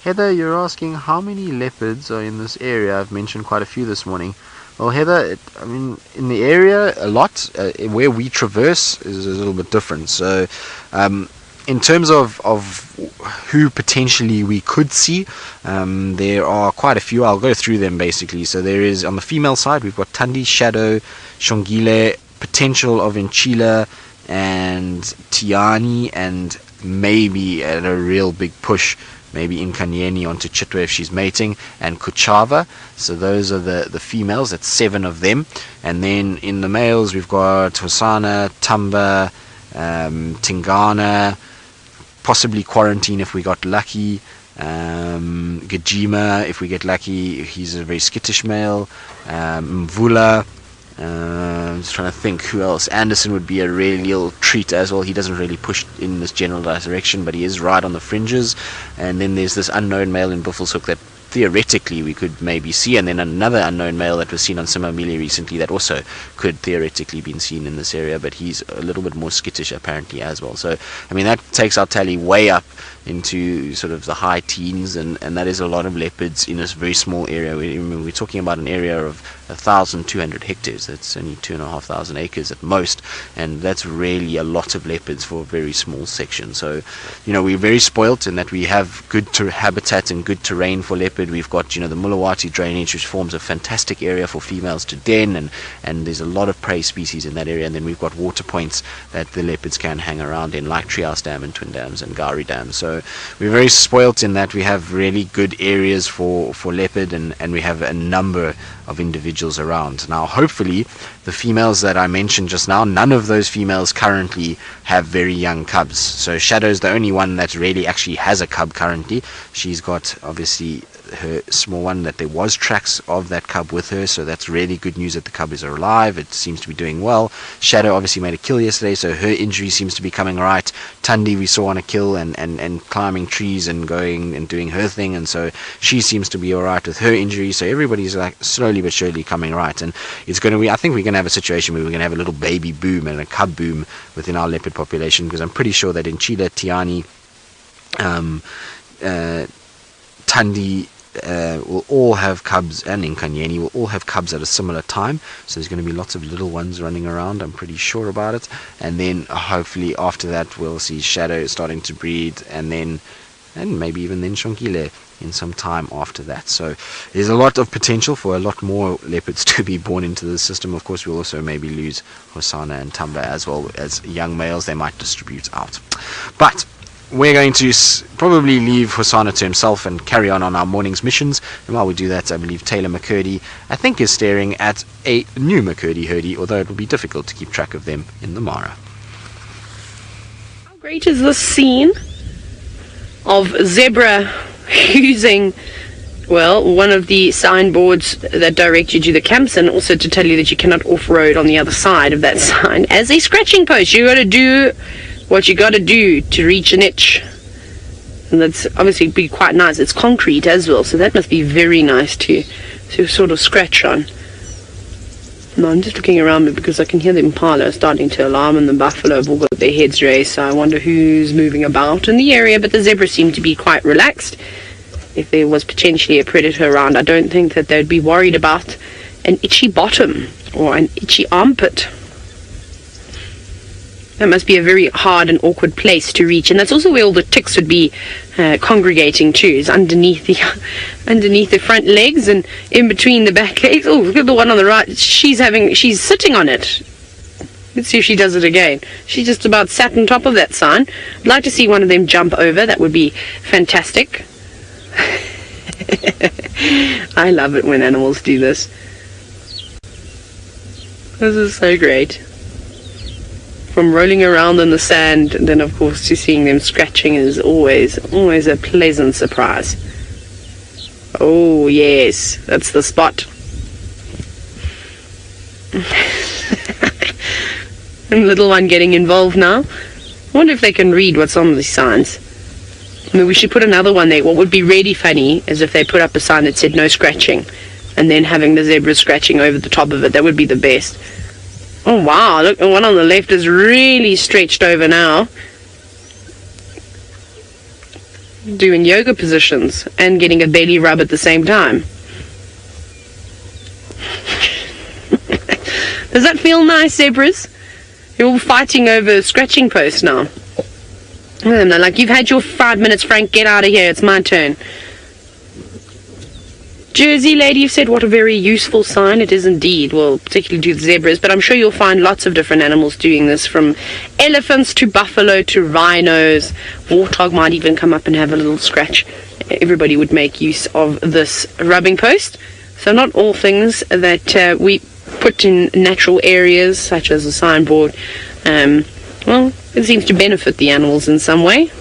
S1: Heather, you're asking how many leopards are in this area. I've mentioned quite a few this morning. Well, Heather, I mean, in the area, a lot. Where we traverse is a little bit different. So, in terms of who potentially we could see, there are quite a few. I'll go through them basically. So there is, on the female side, we've got Tandi, Shadow, Shongile, potential of Inchila and Tiani, and maybe at a real big push, maybe Inkanyeni onto Chitwa if she's mating, and Kuchava. So those are the females. That's 7 of them. And then in the males, we've got Hosana, Tamba, Tingana, possibly Quarantine if we got lucky, Djuma if we get lucky. He's a very skittish male. Mvula. I'm just trying to think who else. Anderson would be a real treat as well. He doesn't really push in this general direction, but he is right on the fringes. And then there's this unknown male in Buffelshoek that theoretically we could maybe see, and then another unknown male that was seen on Simamili recently that also could theoretically be seen in this area, but he's a little bit more skittish apparently as well. So I mean, that takes our tally way up into sort of the high teens, and that is a lot of leopards in this very small area. We're talking about an area of 1,200 hectares. That's only 2,500 acres at most, and that's really a lot of leopards for a very small section. So, you know, we're very spoilt in that we have good habitat and good terrain for leopard. We've got, you know, the Mulawati drainage, which forms a fantastic area for females to den, and there's a lot of prey species in that area. And then we've got water points that the leopards can hang around in, like Treehouse Dam and Twin Dams and Gari Dam. So we're very spoilt in that we have really good areas for leopard, and we have a number of individuals around. Now hopefully the females that I mentioned just now, none of those females currently have very young cubs. So Shadow's the only one that really actually has a cub currently. She's got obviously her small one that there was tracks of that cub with her, so that's really good news that the cub is alive. It seems to be doing well. Shadow obviously made a kill yesterday, so her injury seems to be coming right. Tandi we saw on a kill and climbing trees and going and doing her thing, and so she seems to be alright with her injury. So everybody's like slowly but surely coming right, and it's going to be, I think we're going to have a situation where we're going to have a little baby boom and a cub boom within our leopard population, because I'm pretty sure that in Chile, Tiani, Tandi will all have cubs, and Inkanyeni will all have cubs at a similar time. So there's going to be lots of little ones running around, I'm pretty sure about it. And then hopefully after that we'll see Shadow starting to breed, and maybe even then Shongile in some time after that. So there's a lot of potential for a lot more leopards to be born into the system. Of course, we'll also maybe lose Hosana and Tamba as well as young males. They might distribute out, but we're going to probably leave Hosana to himself and carry on our morning's missions. And while we do that, I believe Tayla McCurdy, I think, is staring at a new McCurdy herdie, although it will be difficult to keep track of them in the Mara.
S2: How great is this scene of zebra using, well, one of the signboards that direct you to the camps, and also to tell you that you cannot off-road on the other side of that sign as a scratching post. You got to do what you got to do to reach a niche, and that's obviously be quite nice. It's concrete as well, so that must be very nice to sort of scratch on. No, I'm just looking around me because I can hear the impala starting to alarm, and the buffalo have all got their heads raised, so I wonder who's moving about in the area. But the zebras seem to be quite relaxed. If there was potentially a predator around, I don't think that they'd be worried about an itchy bottom or an itchy armpit. That must be a very hard and awkward place to reach, and that's also where all the ticks would be congregating too, is underneath the front legs and in between the back legs. Oh, look at the one on the right. She's sitting on it. Let's see if she does it again. She just about sat on top of that sign. I'd like to see one of them jump over. That would be fantastic. I love it when animals do this. This is so great. From rolling around in the sand, and then of course to seeing them scratching is always a pleasant surprise. Oh yes, that's the spot. And the little one getting involved now. I wonder if they can read what's on these signs. I mean, we should put another one there. What would be really funny is if they put up a sign that said no scratching, and then having the zebra scratching over the top of it. That would be the best. Oh wow, look, the one on the left is really stretched over now. Doing yoga positions and getting a belly rub at the same time. Does that feel nice, zebras? You're all fighting over a scratching post now. And they're like, you've had your 5 minutes, Frank, get out of here, it's my turn. Jersey lady, you've said what a very useful sign it is indeed. Well, particularly to the zebras, but I'm sure you'll find lots of different animals doing this, from elephants to buffalo to rhinos. Warthog might even come up and have a little scratch. Everybody would make use of this rubbing post. So not all things that we put in natural areas, such as a signboard, well, it seems to benefit the animals in some way.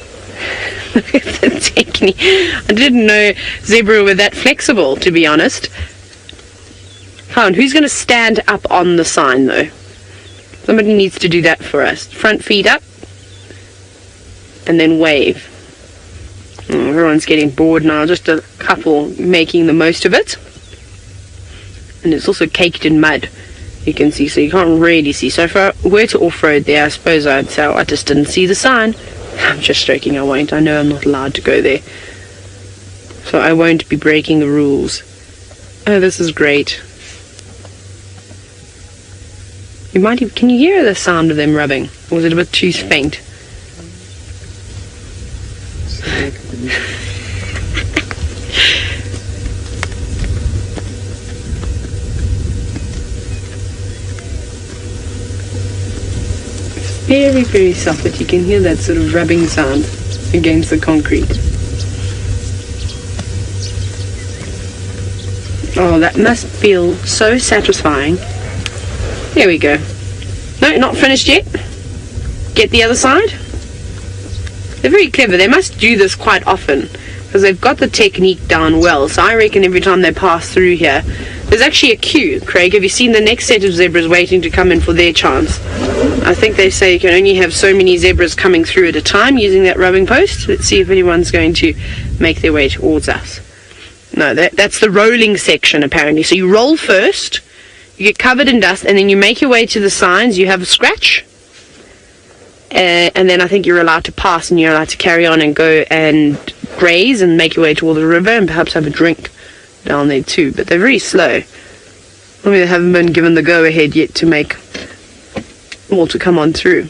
S2: Look at the technique. I didn't know zebra were that flexible, to be honest. Come on, who's going to stand up on the sign, though? Somebody needs to do that for us. Front feet up, and then wave. Oh, everyone's getting bored now, just a couple making the most of it. And it's also caked in mud, you can see, so you can't really see. So if I were to off-road there, I suppose I'd say, oh, I just didn't see the sign. I'm just joking, I won't. I know I'm not allowed to go there. So I won't be breaking the rules. Oh, this is great. You might even, can you hear the sound of them rubbing? Or was it a bit too faint? Very, very soft, but you can hear that sort of rubbing sound against the concrete. Oh, that must feel so satisfying. There we go. No, not finished yet. Get the other side. They're very clever. They must do this quite often, because they've got the technique down well. So I reckon every time they pass through here, there's actually a queue. Craig, have you seen the next set of zebras waiting to come in for their chance? I think they say you can only have so many zebras coming through at a time using that rubbing post. Let's see if anyone's going to make their way towards us. No, that's the rolling section apparently. So you roll first, you get covered in dust, and then you make your way to the signs. You have a scratch, and then I think you're allowed to pass, and you're allowed to carry on and go and graze and make your way toward the river and perhaps have a drink down there too. But they're very slow. I mean, they haven't been given the go-ahead yet to make all to come on through.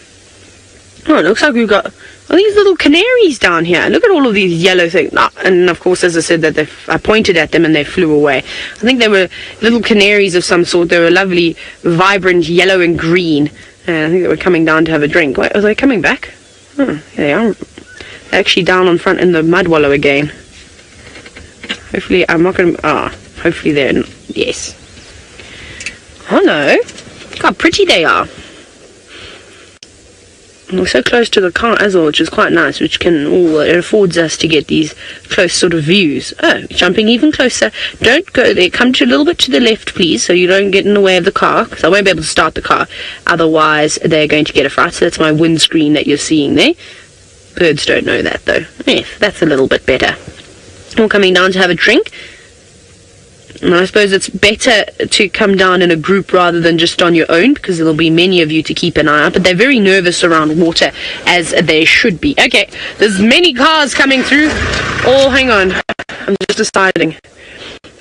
S2: Oh, it looks like we've got these little canaries down here. Look at all of these yellow things. And of course, as I said, that I pointed at them and they flew away. I think they were little canaries of some sort. They were lovely, vibrant yellow and green. And I think they were coming down to have a drink. Wait, are they coming back? Oh, here they are. They're actually down on front in the mud wallow again. Hopefully, I'm not going to... hopefully they're... Yes. Oh no. Look how pretty they are. We're so close to the car as well, which is quite nice, which it affords us to get these close sort of views. Oh, jumping even closer. Don't go there. Come to a little bit to the left, please, so you don't get in the way of the car, because I won't be able to start the car. Otherwise, they're going to get a fright. So that's my windscreen that you're seeing there. Birds don't know that, though. Yes, that's a little bit better. We're coming down to have a drink. And I suppose it's better to come down in a group rather than just on your own, because there'll be many of you to keep an eye out. But they're very nervous around water, as they should be. Okay, there's many cars coming through. Oh, hang on. I'm just deciding.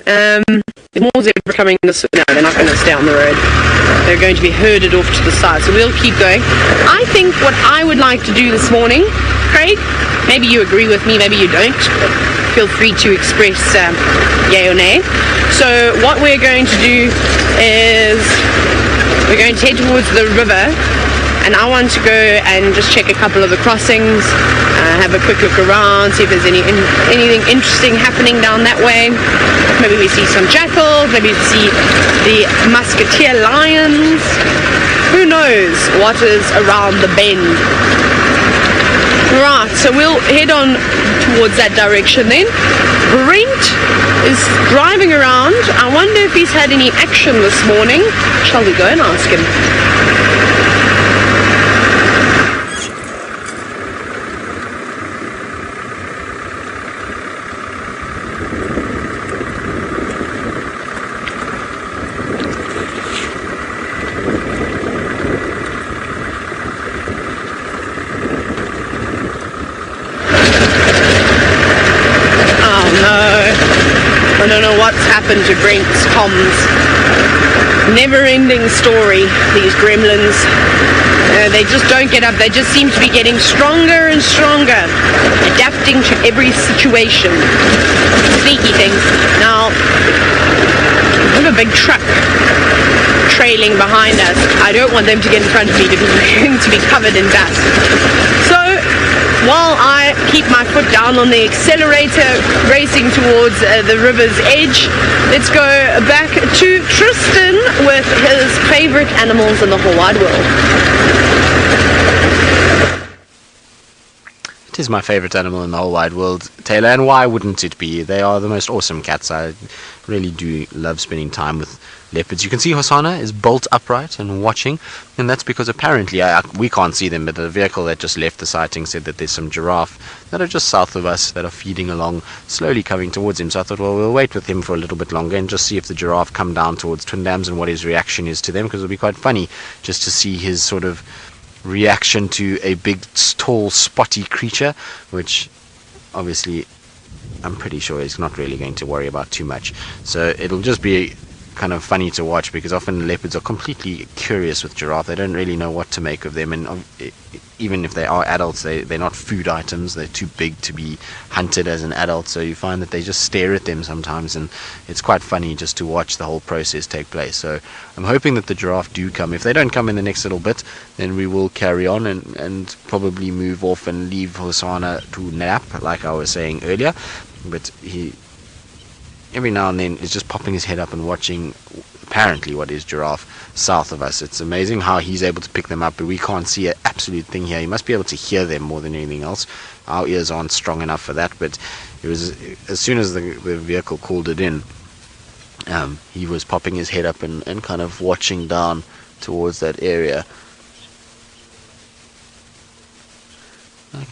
S2: There's more zebras coming this way. No, they're not going to stay on the road. They're going to be herded off to the side. So we'll keep going. I think what I would like to do this morning, Craig, maybe you agree with me, maybe you don't. Feel free to express yay or nay. So what we're going to do is we're going to head towards the river, and I want to go and just check a couple of the crossings, have a quick look around, see if there's anything interesting happening down that way. Maybe we see some jackals, maybe we see the musketeer lions. Who knows what is around the bend. Right, so we'll head on towards that direction then. Brent is driving around. I wonder if he's had any action this morning. Shall we go and ask him? I don't know what's happened to Brent's comms. Never-ending story, these gremlins. They just don't get up. They just seem to be getting stronger and stronger, adapting to every situation. Sneaky things. Now, we have a big truck trailing behind us. I don't want them to get in front of me because we're going to be covered in dust. So, while I keep my foot down on the accelerator, racing towards the river's edge, let's go back to Tristan with his favorite animals in the whole wide world.
S1: It is my favorite animal in the whole wide world, Tayla, and why wouldn't it be? They are the most awesome cats. I really do love spending time with leopards. You can see Hosana is bolt upright and watching, and that's because apparently we can't see them, but the vehicle that just left the sighting said that there's some giraffe that are just south of us that are feeding along, slowly coming towards him. So I thought, well, we'll wait with him for a little bit longer and just see if the giraffe come down towards Twin Dams and what his reaction is to them, because it'll be quite funny just to see his sort of reaction to a big, tall, spotty creature, which obviously I'm pretty sure he's not really going to worry about too much. So it'll just be kind of funny to watch, because often leopards are completely curious with giraffe. They don't really know what to make of them, and even if they are adults, they're not food items. They're too big to be hunted as an adult, so you find that they just stare at them sometimes, and it's quite funny just to watch the whole process take place. So I'm hoping that the giraffe do come. If they don't come in the next little bit, then we will carry on and probably move off and leave Hosana to nap, like I was saying earlier. But he every now and then is just popping his head up and watching apparently what is giraffe south of us. It's amazing how he's able to pick them up, but we can't see an absolute thing here. He must be able to hear them more than anything else. Our ears aren't strong enough for that, but it was as soon as the vehicle called it in, he was popping his head up and kind of watching down towards that area.